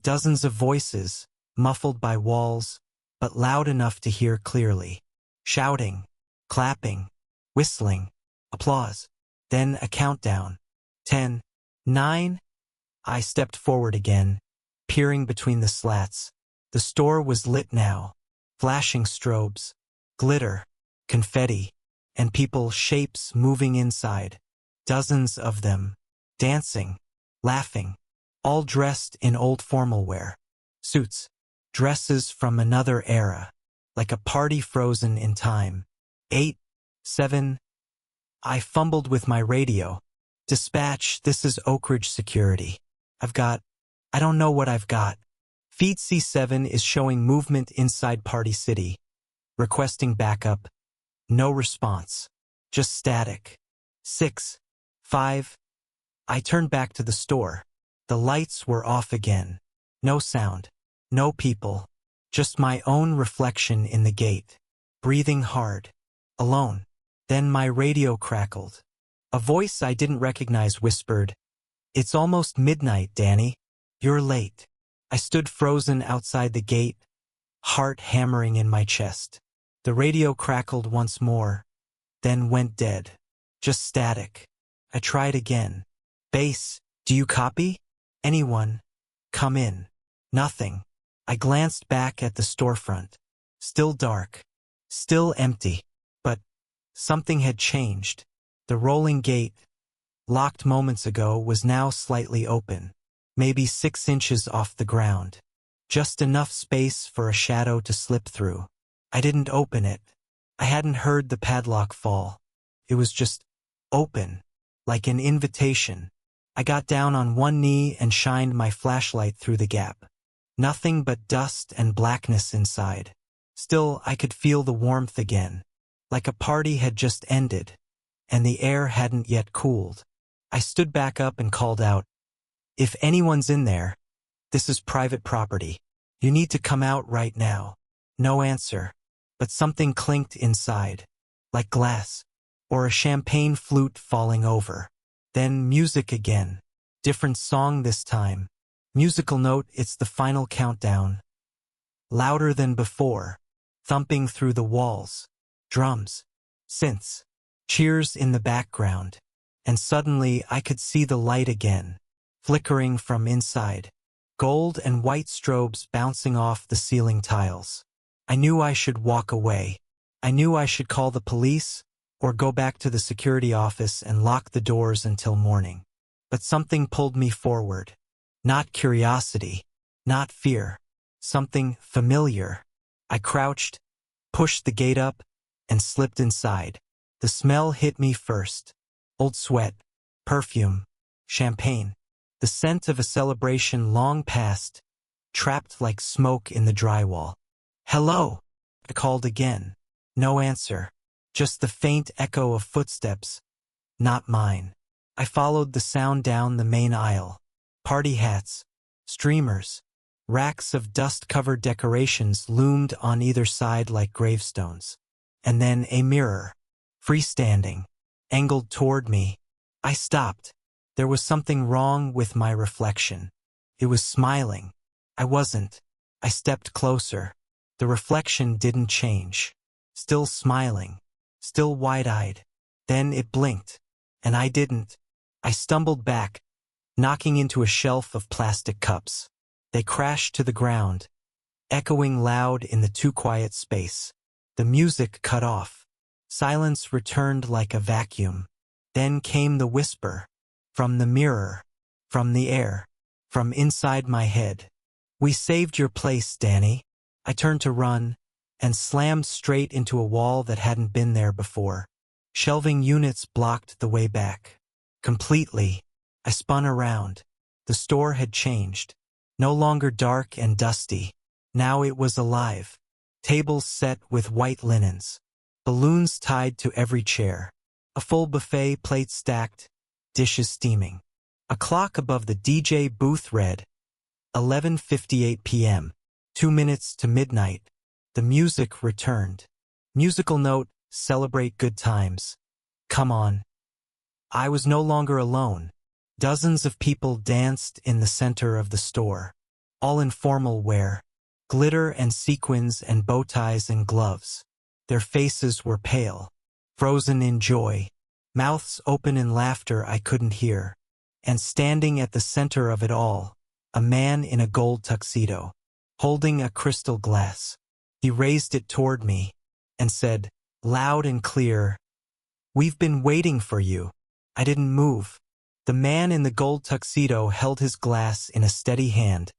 Dozens of voices, muffled by walls, but loud enough to hear clearly. Shouting, clapping, whistling, applause. Then a countdown. 10, 9. I stepped forward again, peering between the slats. The store was lit now. Flashing strobes, glitter, confetti, and people, shapes moving inside. Dozens of them, dancing, laughing, all dressed in old formal wear. Suits, dresses from another era, like a party frozen in time. 8, 7. I fumbled with my radio. Dispatch, this is Oak Ridge Security. I don't know what I've got. Feed C7 is showing movement inside Party City. Requesting backup. No response. Just static. 6, 5. I turned back to the store. The lights were off again. No sound. No people. Just my own reflection in the gate. Breathing hard. Alone. Then my radio crackled. A voice I didn't recognize whispered, "It's almost midnight, Danny. You're late." I stood frozen outside the gate, heart hammering in my chest. The radio crackled once more, then went dead. Just static. I tried again. "Base, do you copy? Anyone? Come in." Nothing. I glanced back at the storefront. Still dark. Still empty. But something had changed. The rolling gate, locked moments ago, was now slightly open. Maybe 6 inches off the ground. Just enough space for a shadow to slip through. I didn't open it. I hadn't heard the padlock fall. It was just open, like an invitation. I got down on one knee and shined my flashlight through the gap. Nothing but dust and blackness inside. Still, I could feel the warmth again, like a party had just ended, and the air hadn't yet cooled. I stood back up and called out, "If anyone's in there, this is private property. You need to come out right now." No answer, but something clinked inside, like glass, or a champagne flute falling over. Then music again. Different song this time. Musical note, it's the final countdown. Louder than before, thumping through the walls. Drums, synths, cheers in the background. And suddenly I could see the light again, flickering from inside. gold and white strobes bouncing off the ceiling tiles. I knew I should walk away. I knew I should call the police or go back to the security office and lock the doors until morning. But something pulled me forward. Not curiosity, not fear. Something familiar. I crouched, pushed the gate up, and slipped inside. The smell hit me first. Old sweat, perfume, champagne. The scent of a celebration long past, trapped like smoke in the drywall. "Hello," I called again. No answer. Just the faint echo of footsteps. Not mine. I followed the sound down the main aisle. Party hats, streamers, racks of dust-covered decorations loomed on either side like gravestones. And then a mirror, freestanding, angled toward me. I stopped. There was something wrong with my reflection. It was smiling. I wasn't. I stepped closer. The reflection didn't change. Still smiling. Still wide-eyed. Then it blinked. And I didn't. I stumbled back, knocking into a shelf of plastic cups. They crashed to the ground, echoing loud in the too quiet space. The music cut off. Silence returned like a vacuum. Then came the whisper. From the mirror. From the air. From inside my head. "We saved your place, Danny." I turned to run, and slammed straight into a wall that hadn't been there before. Shelving units blocked the way back. Completely. I spun around. The store had changed. No longer dark and dusty. Now it was alive. Tables set with white linens. Balloons tied to every chair. A full buffet, plates stacked, dishes steaming. A clock above the DJ booth read 11:58 p.m. 2 minutes to midnight. The music returned. Musical note, celebrate good times. Come on. I was no longer alone. Dozens of people danced in the center of the store. All in formal wear. Glitter and sequins and bow ties and gloves. Their faces were pale. Frozen in joy. Mouths open in laughter I couldn't hear. And standing at the center of it all, a man in a gold tuxedo, holding a crystal glass. He raised it toward me and said, loud and clear, "We've been waiting for you." I didn't move. The man in the gold tuxedo held his glass in a steady hand,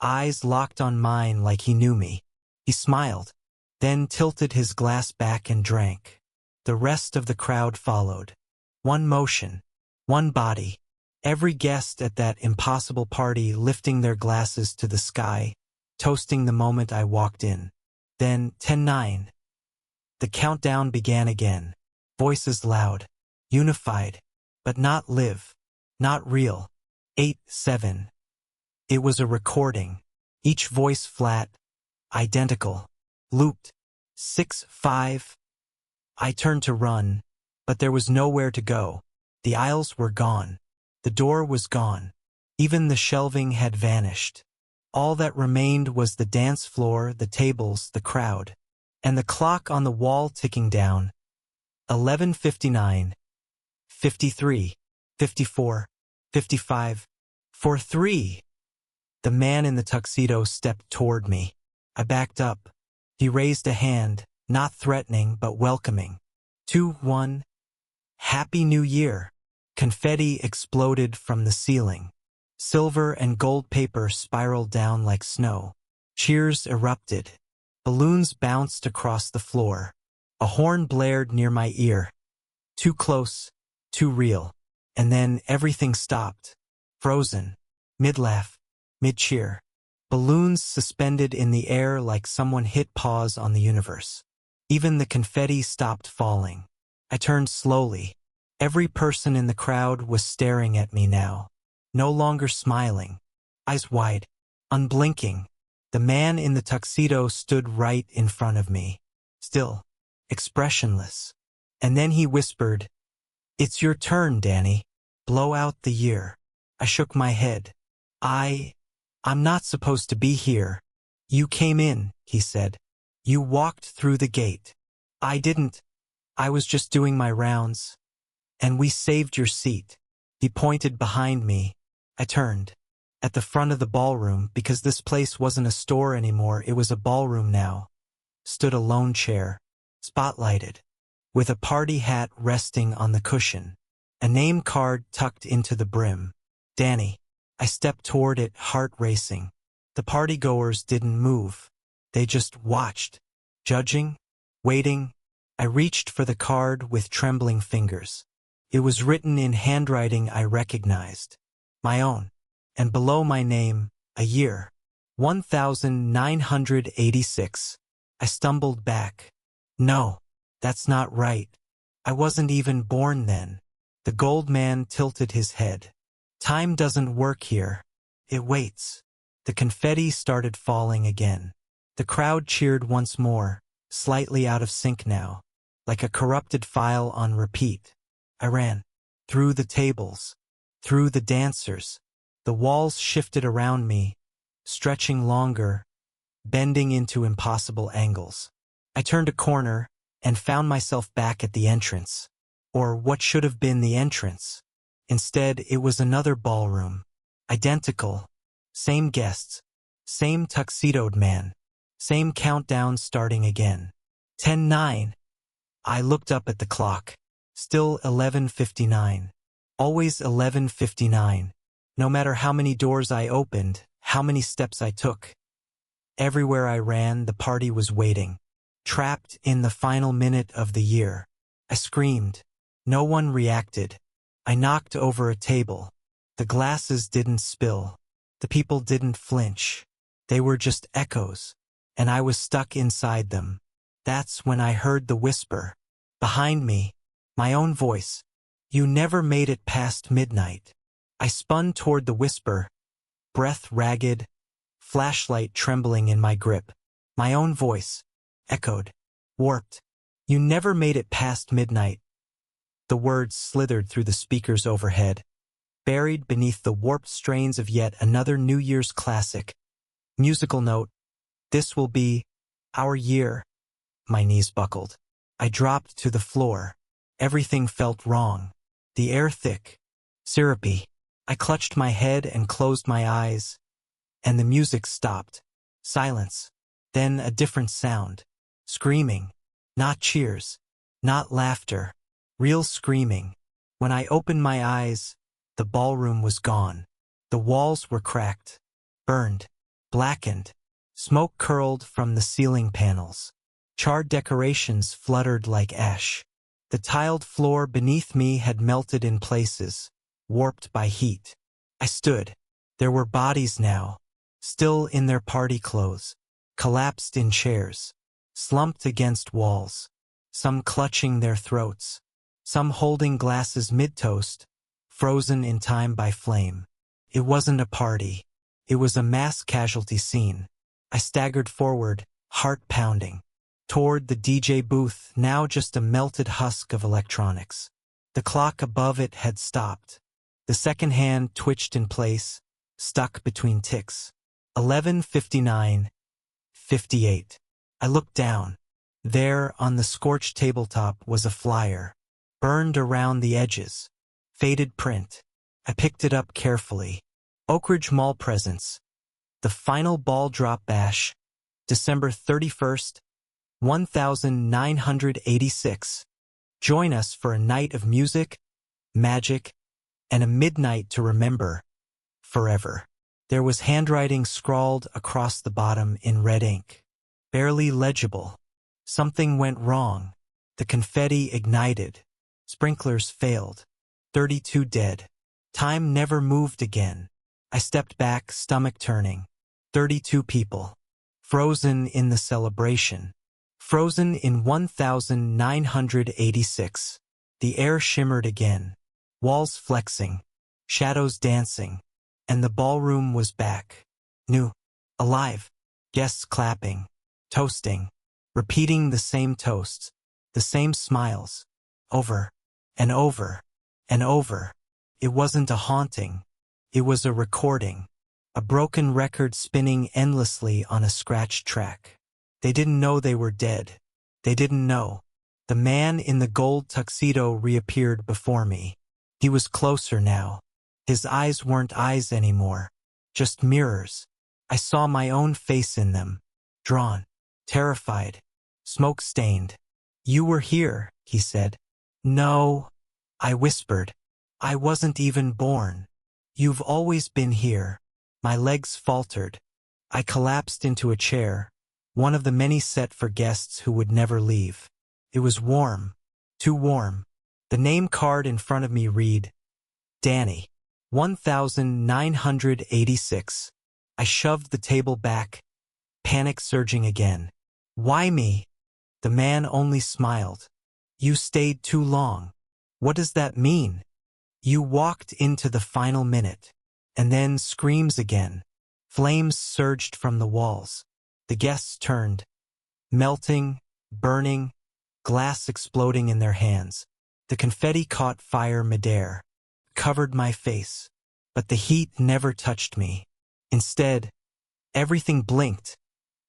eyes locked on mine like he knew me. He smiled, then tilted his glass back and drank. The rest of the crowd followed. One motion, one body. Every guest at that impossible party lifting their glasses to the sky, toasting the moment I walked in. Then 10-9. The countdown began again. Voices loud, unified, but not live, not real. 8-7. It was a recording, each voice flat, identical, looped. 6-5. I turned to run, but there was nowhere to go. The aisles were gone. The door was gone. Even the shelving had vanished. All that remained was the dance floor, the tables, the crowd, and the clock on the wall ticking down. 11:59, 53, 54, 55, 43. The man in the tuxedo stepped toward me. I backed up. He raised a hand, not threatening but welcoming. 2-1. Happy New Year. Confetti exploded from the ceiling. Silver and gold paper spiraled down like snow. Cheers erupted. Balloons bounced across the floor. A horn blared near my ear. Too close, too real. And then everything stopped. Frozen. Mid-laugh. Mid-cheer. Balloons suspended in the air like someone hit pause on the universe. Even the confetti stopped falling. I turned slowly. Every person in the crowd was staring at me now. No longer smiling. Eyes wide. Unblinking. The man in the tuxedo stood right in front of me. Still. Expressionless. And then he whispered, "It's your turn, Danny. Blow out the year." I shook my head. I'm not supposed to be here." "You came in," he said. "You walked through the gate." "I didn't. I was just doing my rounds. And we saved your seat." He pointed behind me. I turned. At the front of the ballroom, because this place wasn't a store anymore, it was a ballroom now, stood a lone chair, spotlighted, with a party hat resting on the cushion, a name card tucked into the brim. Danny. I stepped toward it, heart racing. The partygoers didn't move. They just watched, judging, waiting. I reached for the card with trembling fingers. It was written in handwriting I recognized. My own. And below my name, a year. 1986. I stumbled back. No, that's not right. I wasn't even born then. The gold man tilted his head. Time doesn't work here. It waits. The confetti started falling again. The crowd cheered once more, slightly out of sync now, like a corrupted file on repeat. I ran. Through the tables. Through the dancers. The walls shifted around me, stretching longer, bending into impossible angles. I turned a corner and found myself back at the entrance. Or what should have been the entrance. Instead, it was another ballroom. Identical. Same guests. Same tuxedoed man. Same countdown starting again. 10:09. I looked up at the clock. Still 11:59. Always 11:59. No matter how many doors I opened, how many steps I took. Everywhere I ran, the party was waiting. Trapped in the final minute of the year. I screamed. No one reacted. I knocked over a table. The glasses didn't spill. The people didn't flinch. They were just echoes. And I was stuck inside them. That's when I heard the whisper. Behind me, my own voice. You never made it past midnight. I spun toward the whisper, breath ragged, flashlight trembling in my grip. My own voice, echoed, warped. You never made it past midnight. The words slithered through the speakers overhead, buried beneath the warped strains of yet another New Year's classic. Musical note, this will be our year. My knees buckled. I dropped to the floor. Everything felt wrong. The air thick, syrupy. I clutched my head and closed my eyes, and the music stopped. Silence. Then a different sound. Screaming. Not cheers. Not laughter. Real screaming. When I opened my eyes, the ballroom was gone. The walls were cracked, burned, blackened. Smoke curled from the ceiling panels. Charred decorations fluttered like ash. The tiled floor beneath me had melted in places, warped by heat. I stood. There were bodies now, still in their party clothes, collapsed in chairs, slumped against walls, some clutching their throats, some holding glasses mid-toast, frozen in time by flame. It wasn't a party. It was a mass casualty scene. I staggered forward, heart pounding, toward the DJ booth, now just a melted husk of electronics. The clock above it had stopped. The second hand twitched in place, stuck between ticks. 11:59:58. I looked down. There, on the scorched tabletop, was a flyer, burned around the edges. Faded print. I picked it up carefully. Oak Ridge Mall Presents. The Final Ball Drop Bash, December 31st, 1986. Join us for a night of music, magic, and a midnight to remember forever. There was handwriting scrawled across the bottom in red ink. Barely legible. Something went wrong. The confetti ignited. Sprinklers failed. 32 dead. Time never moved again. I stepped back, stomach turning. 32 people. Frozen in the celebration. Frozen in 1986. The air shimmered again. Walls flexing. Shadows dancing. And the ballroom was back. New. Alive. Guests clapping. Toasting. Repeating the same toasts. The same smiles. Over. And over. And over. It wasn't a haunting. It was a recording. A broken record spinning endlessly on a scratched track. They didn't know they were dead. They didn't know. The man in the gold tuxedo reappeared before me. He was closer now. His eyes weren't eyes anymore. just mirrors. I saw my own face in them, drawn, terrified, smoke-stained. "You were here," he said. "No," I whispered. "I wasn't even born. You've always been here." My legs faltered. I collapsed into a chair, one of the many set for guests who would never leave. It was warm, too warm. The name card in front of me read, Danny, 1986. I shoved the table back, panic surging again. "Why me?" The man only smiled. "You stayed too long." "What does that mean?" "You walked into the final minute." And then screams again. Flames surged from the walls. The guests turned, melting, burning, glass exploding in their hands. The confetti caught fire midair, covered my face, but the heat never touched me. Instead, everything blinked,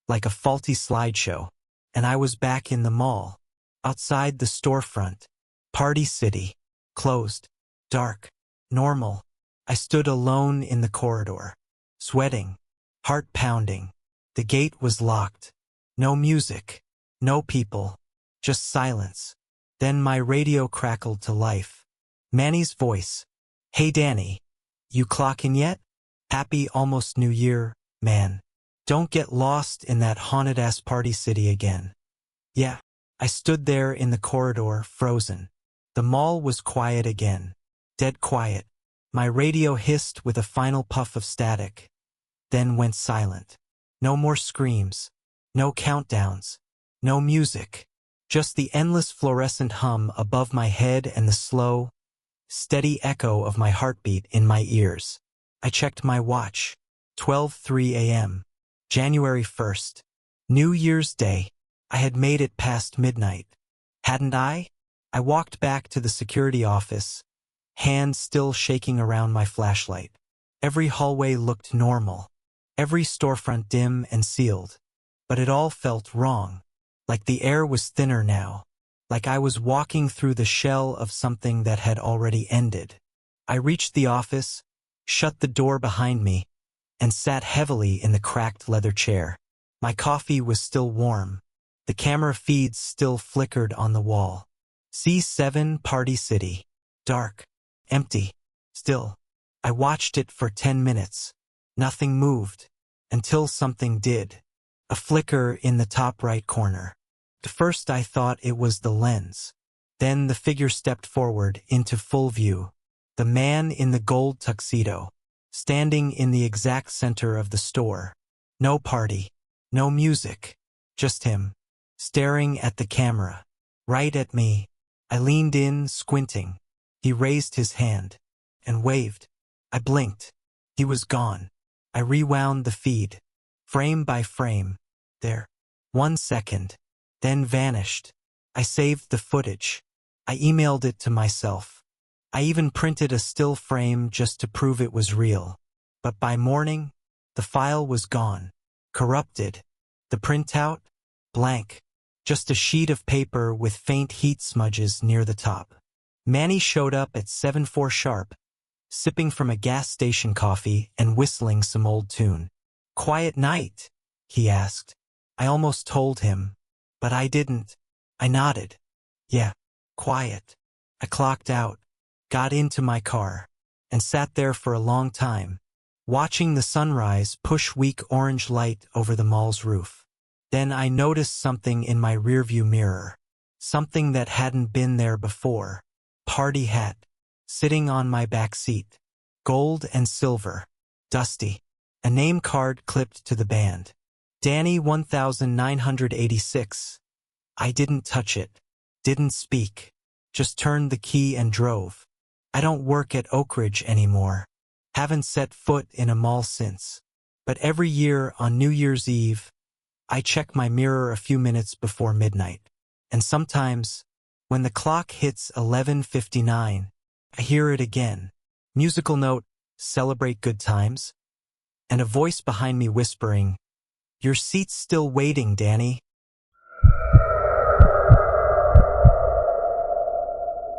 like a faulty slideshow, and I was back in the mall, outside the storefront. Party City, closed, dark, normal. I stood alone in the corridor, sweating, heart pounding. The gate was locked. No music, no people, just silence. Then my radio crackled to life. Manny's voice. "Hey Danny, you clocking yet? Happy almost New Year, man. Don't get lost in that haunted-ass Party City again." Yeah. I stood there in the corridor, frozen. The mall was quiet again. Dead quiet. My radio hissed with a final puff of static, then went silent. No more screams, no countdowns, no music, just the endless fluorescent hum above my head and the slow, steady echo of my heartbeat in my ears. I checked my watch. 12:03 a.m. January 1st. New Year's Day. I had made it past midnight. Hadn't I? I walked back to the security office, hands still shaking around my flashlight. Every hallway looked normal, every storefront dim and sealed, but it all felt wrong, like the air was thinner now, like I was walking through the shell of something that had already ended. I reached the office, shut the door behind me, and sat heavily in the cracked leather chair. My coffee was still warm. The camera feeds still flickered on the wall. C7 Party City. Dark. Empty. Still. I watched it for 10 minutes. Nothing moved. Until something did. A flicker in the top right corner. At first I thought it was the lens. Then the figure stepped forward into full view. The man in the gold tuxedo, standing in the exact center of the store. No party. No music. Just him. Staring at the camera. Right at me. I leaned in, squinting. He raised his hand. And waved. I blinked. He was gone. I rewound the feed. Frame by frame. There. 1 second. Then vanished. I saved the footage. I emailed it to myself. I even printed a still frame just to prove it was real. But by morning, the file was gone. Corrupted. The printout? Blank. Just a sheet of paper with faint heat smudges near the top. Manny showed up at 7:04 sharp, sipping from a gas station coffee and whistling some old tune. "Quiet night?" he asked. I almost told him, but I didn't. I nodded. Yeah, quiet. I clocked out, got into my car, and sat there for a long time, watching the sunrise push weak orange light over the mall's roof. Then I noticed something in my rearview mirror, something that hadn't been there before. Party hat, sitting on my back seat. Gold and silver, dusty. A name card clipped to the band. Danny 1986. I didn't touch it, didn't speak, just turned the key and drove. I don't work at Oak Ridge anymore. Haven't set foot in a mall since. But every year on New Year's Eve, I check my mirror a few minutes before midnight. And sometimes, when the clock hits 11:59, I hear it again. Musical note, celebrate good times. And a voice behind me whispering, "Your seat's still waiting, Danny."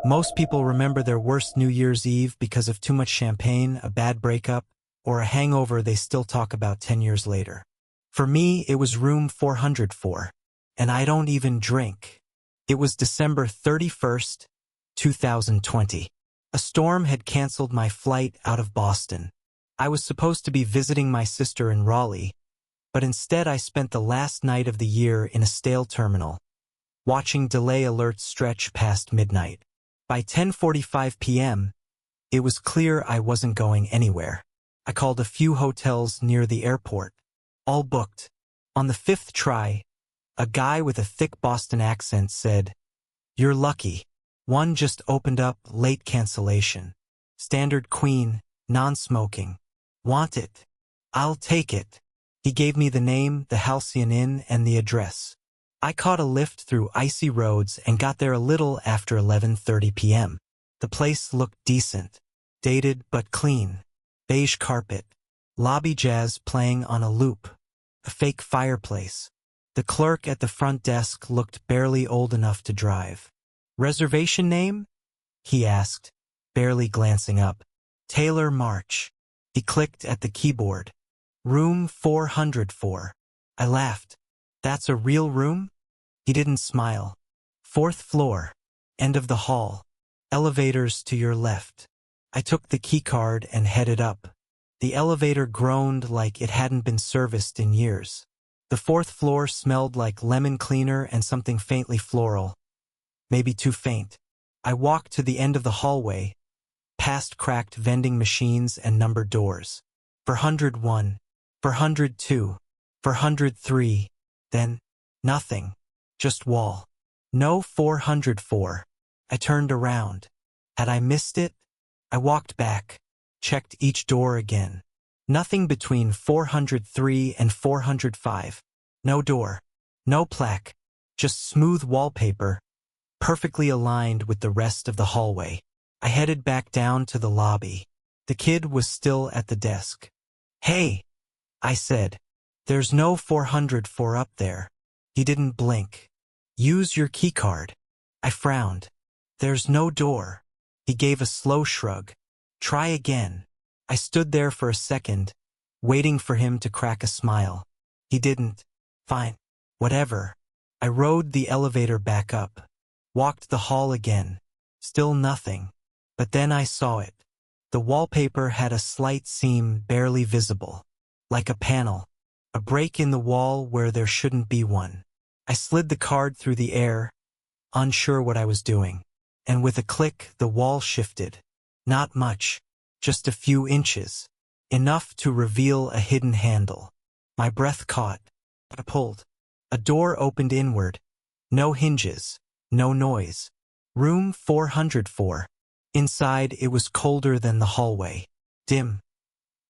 Most people remember their worst New Year's Eve because of too much champagne, a bad breakup, or a hangover they still talk about 10 years later. For me, it was room 404, and I don't even drink. It was December 31st, 2020. A storm had canceled my flight out of Boston. I was supposed to be visiting my sister in Raleigh, but instead I spent the last night of the year in a stale terminal, watching delay alerts stretch past midnight. By 10:45 p.m., it was clear I wasn't going anywhere. I called a few hotels near the airport, all booked. On the fifth try, a guy with a thick Boston accent said, "You're lucky. One just opened up, late cancellation. Standard queen, non-smoking. Want it? I'll take it." He gave me the name, the Halcyon Inn, and the address. I caught a lift through icy roads and got there a little after 11:30 p.m. The place looked decent, dated but clean. Beige carpet, lobby jazz playing on a loop, a fake fireplace. The clerk at the front desk looked barely old enough to drive. "Reservation name?" he asked, barely glancing up. "Taylor March." He clicked at the keyboard. "Room 404. I laughed. "That's a real room?" He didn't smile. "Fourth floor. End of the hall. Elevators to your left." I took the keycard and headed up. The elevator groaned like it hadn't been serviced in years. The fourth floor smelled like lemon cleaner and something faintly floral. Maybe too faint. I walked to the end of the hallway, past cracked vending machines and numbered doors. For 101, for 102, for 103, then nothing, just wall. No 404. I turned around. Had I missed it? I walked back, checked each door again. Nothing between 403 and 405. No door, no plaque, just smooth wallpaper, perfectly aligned with the rest of the hallway. I headed back down to the lobby. The kid was still at the desk. "Hey," I said, "there's no 404 up there." He didn't blink. "Use your keycard." I frowned. "There's no door." He gave a slow shrug. "Try again." I stood there for a second, waiting for him to crack a smile. He didn't. Fine. Whatever. I rode the elevator back up. Walked the hall again. Still nothing. But then I saw it. The wallpaper had a slight seam barely visible. Like a panel. A break in the wall where there shouldn't be one. I slid the card through the air, unsure what I was doing. And with a click, the wall shifted. Not much. Just a few inches. Enough to reveal a hidden handle. My breath caught. I pulled. A door opened inward. No hinges. No noise. Room 404. Inside, it was colder than the hallway. Dim.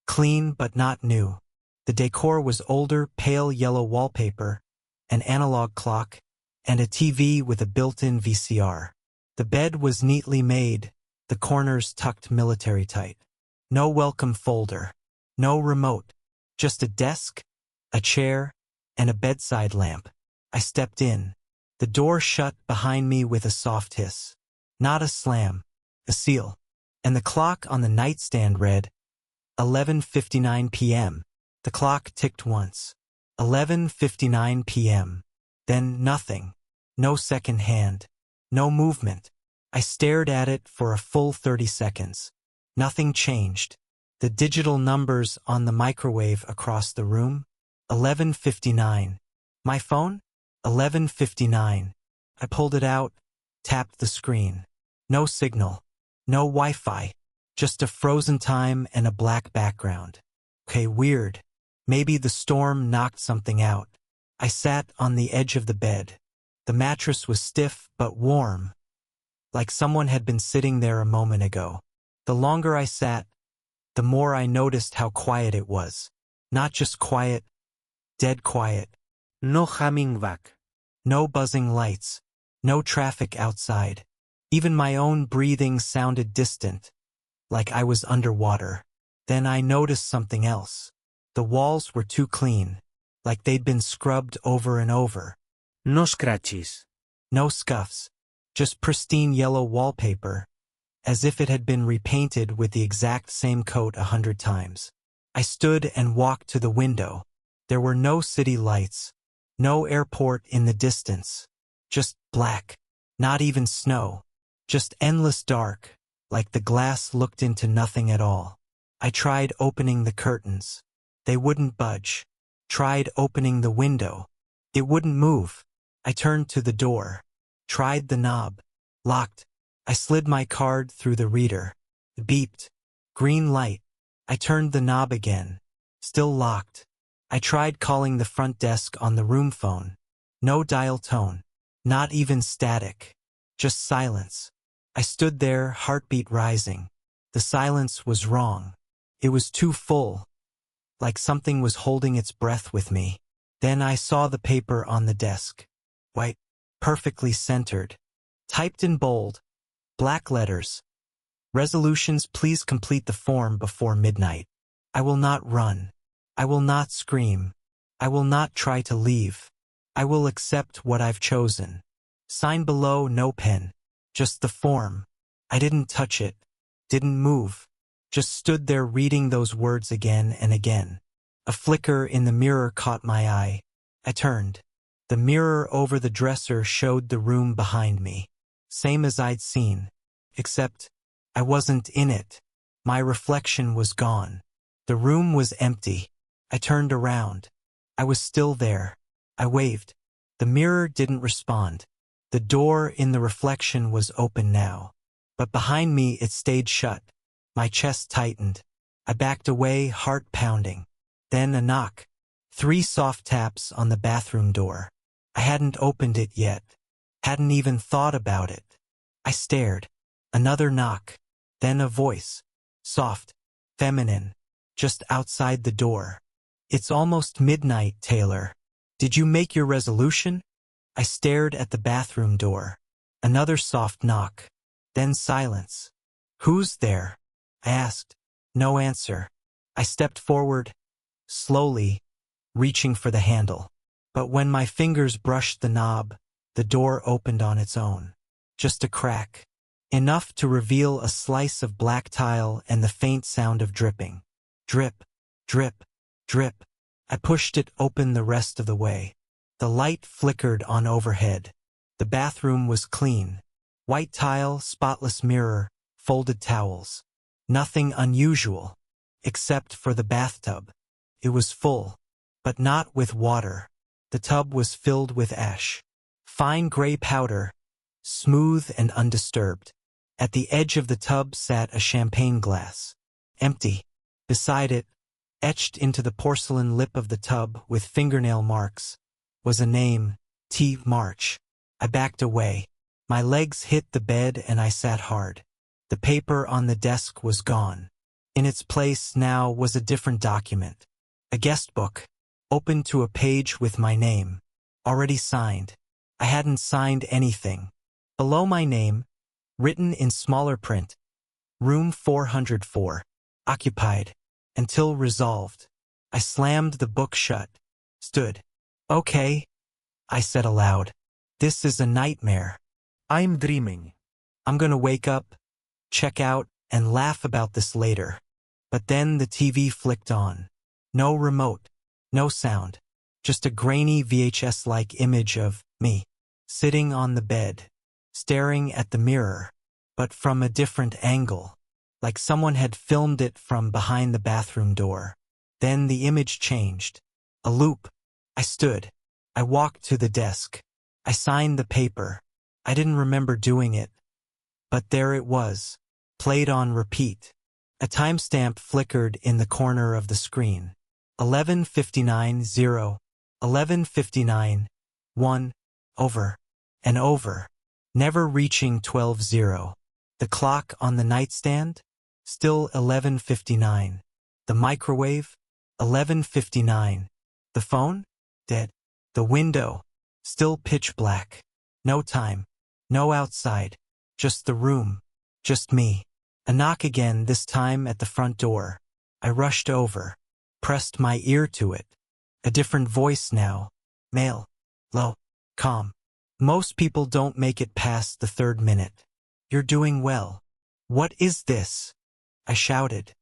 Clean but not new. The decor was older, pale yellow wallpaper, an analog clock, and a TV with a built-in VCR. The bed was neatly made, the corners tucked military tight. No welcome folder. No remote. Just a desk, a chair, and a bedside lamp. I stepped in. The door shut behind me with a soft hiss. Not a slam. A seal. And the clock on the nightstand read 11:59 p.m. The clock ticked once. 11:59 p.m. Then nothing. No second hand. No movement. I stared at it for a full 30 seconds. Nothing changed. The digital numbers on the microwave across the room? 11:59. My phone? 11:59. I pulled it out, tapped the screen. No signal. No Wi-Fi. Just a frozen time and a black background. Okay, weird. Maybe the storm knocked something out. I sat on the edge of the bed. The mattress was stiff but warm, like someone had been sitting there a moment ago. The longer I sat, the more I noticed how quiet it was. Not just quiet, dead quiet. No humming back. No buzzing lights. No traffic outside. Even my own breathing sounded distant, like I was underwater. Then I noticed something else. The walls were too clean, like they'd been scrubbed over and over. No scratches. No scuffs. Just pristine yellow wallpaper, as if it had been repainted with the exact same coat 100 times. I stood and walked to the window. There were no city lights, no airport in the distance. Just black. Not even snow. Just endless dark, like the glass looked into nothing at all. I tried opening the curtains. They wouldn't budge. Tried opening the window. It wouldn't move. I turned to the door. Tried the knob. Locked. I slid my card through the reader. It beeped. Green light. I turned the knob again. Still locked. I tried calling the front desk on the room phone. No dial tone. Not even static. Just silence. I stood there, heartbeat rising. The silence was wrong. It was too full. Like something was holding its breath with me. Then I saw the paper on the desk. White. Perfectly centered. Typed in bold. Black letters. Resolutions, please complete the form before midnight. I will not run. I will not scream. I will not try to leave. I will accept what I've chosen. Sign below, no pen. Just the form. I didn't touch it. Didn't move. Just stood there reading those words again and again. A flicker in the mirror caught my eye. I turned. The mirror over the dresser showed the room behind me. Same as I'd seen. Except I wasn't in it. My reflection was gone. The room was empty. I turned around. I was still there. I waved. The mirror didn't respond. The door in the reflection was open now. But behind me it stayed shut. My chest tightened. I backed away, heart pounding. Then a knock. 3 soft taps on the bathroom door. I hadn't opened it yet. Hadn't even thought about it. I stared. Another knock. Then a voice. Soft. Feminine. Just outside the door. It's almost midnight, Taylor. Did you make your resolution? I stared at the bathroom door. Another soft knock. Then silence. Who's there? I asked. No answer. I stepped forward, slowly, reaching for the handle. But when my fingers brushed the knob, the door opened on its own. Just a crack. Enough to reveal a slice of black tile and the faint sound of dripping. Drip, drip, drip. I pushed it open the rest of the way. The light flickered on overhead. The bathroom was clean. White tile, spotless mirror, folded towels. Nothing unusual, except for the bathtub. It was full, but not with water. The tub was filled with ash. Fine gray powder, smooth and undisturbed. At the edge of the tub sat a champagne glass. Empty. Beside it, etched into the porcelain lip of the tub with fingernail marks, was a name, T. March. I backed away. My legs hit the bed and I sat hard. The paper on the desk was gone. In its place now was a different document. A guest book, open to a page with my name. Already signed. I hadn't signed anything. Below my name, written in smaller print, Room 404, occupied, until resolved. I slammed the book shut, stood. Okay, I said aloud. This is a nightmare. I'm dreaming. I'm gonna wake up, check out, and laugh about this later. But then the TV flicked on. No remote, no sound. Just a grainy VHS-like image of me, sitting on the bed, staring at the mirror, but from a different angle, like someone had filmed it from behind the bathroom door. Then the image changed. A loop. I stood. I walked to the desk. I signed the paper. I didn't remember doing it. But there it was, played on repeat. A timestamp flickered in the corner of the screen. 11:59:0, 11:59:1, over and over, never reaching 12:0. The clock on the nightstand? Still 11:59. The microwave? 11:59. The phone? Dead. The window? Still pitch black. No time. No outside. Just the room. Just me. A knock again, this time at the front door. I rushed over. Pressed my ear to it. A different voice now. Male. Low. Calm. Most people don't make it past the 3rd minute. You're doing well. What is this? I shouted.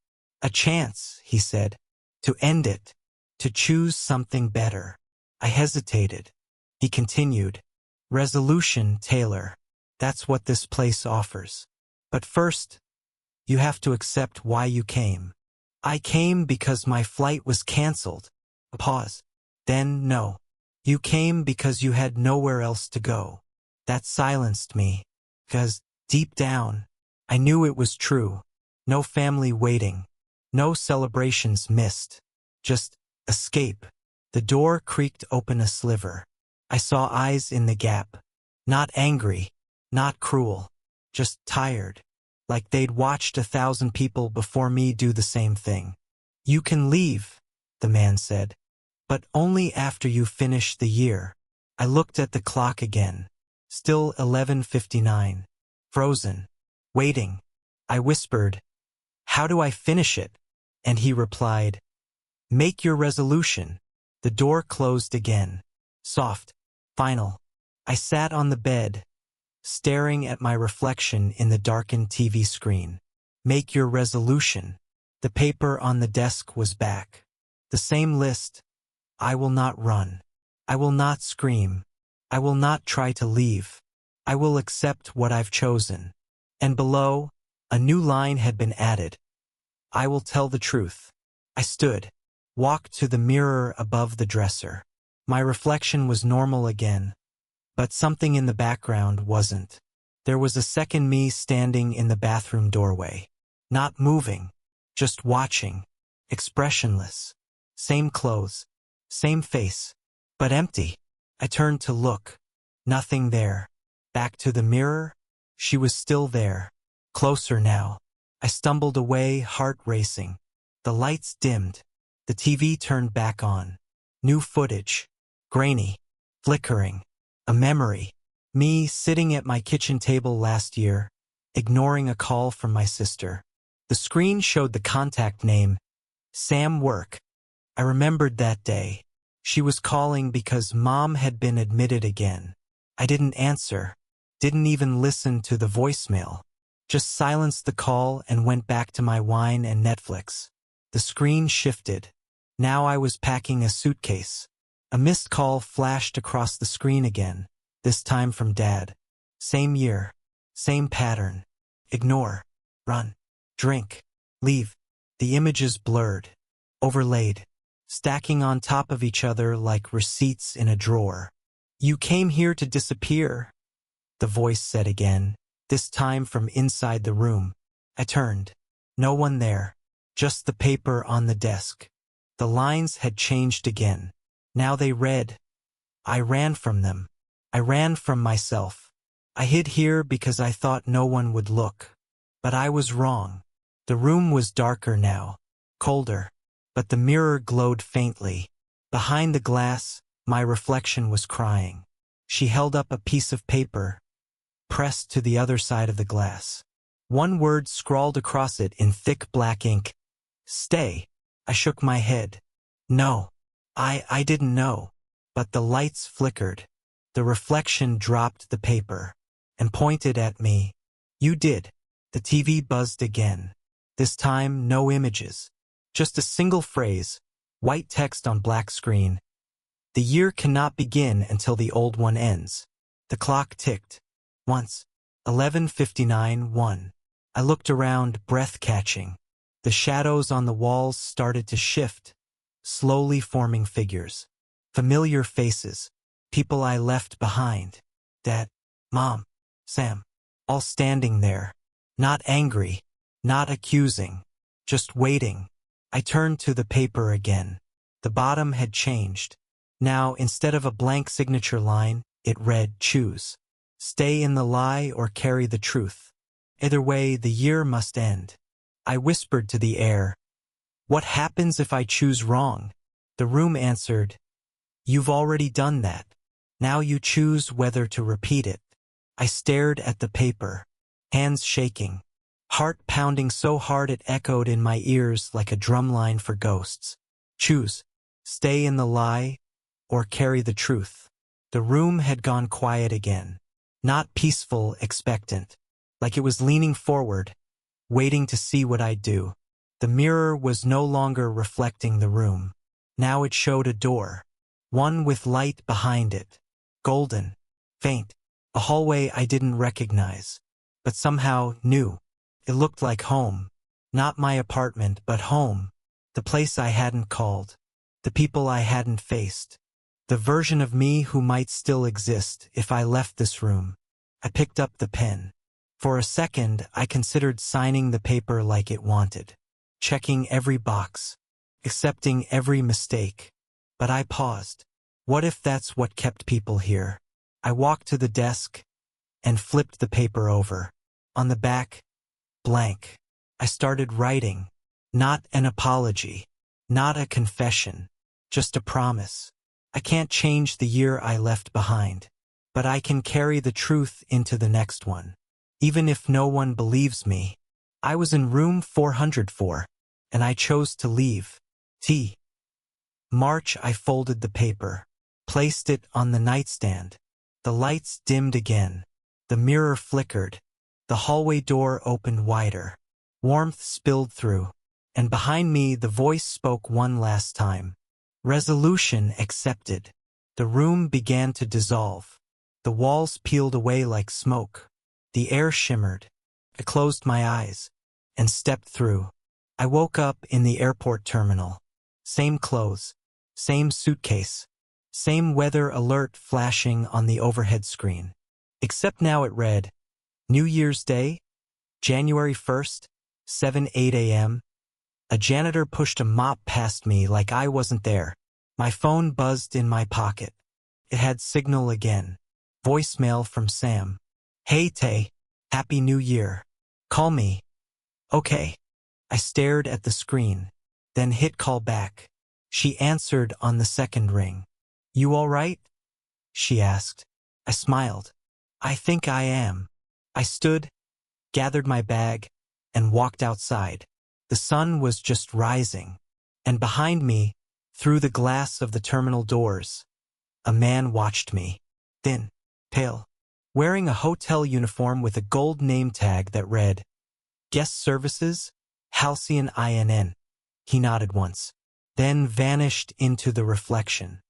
A chance, he said. to end it, to choose something better. I hesitated. He continued, "Resolution, Taylor. That's what this place offers. But first, you have to accept why you came." "I came because my flight was canceled." A pause. "Then, no. You came because you had nowhere else to go." That silenced me, because, deep down, I knew it was true. No family waiting. No celebrations missed. Just escape. The door creaked open a sliver. I saw eyes in the gap. Not angry, not cruel, just tired, like they'd watched 1,000 people before me do the same thing. "You can leave," the man said, "but only after you finish the year." I looked at the clock again. Still 11:59. Frozen. Waiting. I whispered, "How do I finish it?" And he replied, "Make your resolution." The door closed again. Soft. Final. I sat on the bed, staring at my reflection in the darkened TV screen. Make your resolution. The paper on the desk was back. The same list. I will not run. I will not scream. I will not try to leave. I will accept what I've chosen. And below, a new line had been added. I will tell the truth. I stood, walked to the mirror above the dresser. My reflection was normal again, but something in the background wasn't. There was a second me standing in the bathroom doorway, not moving, just watching, expressionless. Same clothes, same face, but empty. I turned to look. Nothing there. Back to the mirror. She was still there. Closer now. I stumbled away, heart racing. The lights dimmed. The TV turned back on. New footage. Grainy. Flickering. A memory. Me sitting at my kitchen table last year, ignoring a call from my sister. The screen showed the contact name, Sam Work. I remembered that day. She was calling because Mom had been admitted again. I didn't answer, didn't even listen to the voicemail. Just silenced the call and went back to my wine and Netflix. The screen shifted. Now I was packing a suitcase. A missed call flashed across the screen again, this time from Dad. Same year, same pattern. Ignore, run, drink, leave. The images blurred, overlaid, stacking on top of each other like receipts in a drawer. "You came here to disappear," the voice said again, this time from inside the room. I turned. No one there, just the paper on the desk. The lines had changed again. Now they read. I ran from them. I ran from myself. I hid here because I thought no one would look. But I was wrong. The room was darker now, colder, but the mirror glowed faintly. Behind the glass, my reflection was crying. She held up a piece of paper, pressed to the other side of the glass. One word scrawled across it in thick black ink. Stay. I shook my head. No. I didn't know. But the lights flickered. The reflection dropped the paper and pointed at me. You did. The TV buzzed again. This time, no images. Just a single phrase, white text on black screen. The year cannot begin until the old one ends. The clock ticked. Once. 11:59:1. I looked around, breath-catching. The shadows on the walls started to shift, slowly forming figures. Familiar faces. People I left behind. Dad, Mom, Sam. All standing there. Not angry. Not accusing. Just waiting. I turned to the paper again. The bottom had changed. Now, instead of a blank signature line, it read, choose. Stay in the lie or carry the truth. Either way, the year must end. I whispered to the air. What happens if I choose wrong? The room answered, you've already done that. Now you choose whether to repeat it. I stared at the paper, hands shaking, heart pounding so hard it echoed in my ears like a drumline for ghosts. Choose. Stay in the lie or carry the truth. The room had gone quiet again. Not peaceful, expectant. Like it was leaning forward, waiting to see what I'd do. The mirror was no longer reflecting the room. Now it showed a door, one with light behind it, golden, faint, a hallway I didn't recognize, but somehow knew. It looked like home, not my apartment, but home, the place I hadn't called, the people I hadn't faced, the version of me who might still exist if I left this room. I picked up the pen. For a second, I considered signing the paper like it wanted, checking every box, accepting every mistake. But I paused. What if that's what kept people here? I walked to the desk and flipped the paper over. On the back, blank. I started writing. Not an apology, not a confession, just a promise. I can't change the year I left behind, but I can carry the truth into the next one. Even if no one believes me. I was in room 404, and I chose to leave. March. I folded the paper, placed it on the nightstand. The lights dimmed again. The mirror flickered. The hallway door opened wider. Warmth spilled through, and behind me the voice spoke one last time. Resolution accepted. The room began to dissolve. The walls peeled away like smoke. The air shimmered. I closed my eyes and stepped through. I woke up in the airport terminal. Same clothes, same suitcase, same weather alert flashing on the overhead screen. Except now it read, New Year's Day, January 1st, 7:08 a.m. A janitor pushed a mop past me like I wasn't there. My phone buzzed in my pocket. It had signal again. Voicemail from Sam. Hey Tay, Happy New Year. Call me. Okay. I stared at the screen, then hit call back. She answered on the second ring. You all right? She asked. I smiled. I think I am. I stood, gathered my bag, and walked outside. The sun was just rising, and behind me, through the glass of the terminal doors, a man watched me. Thin, pale, wearing a hotel uniform with a gold name tag that read, Guest Services, Halcyon INN. He nodded once, then vanished into the reflection.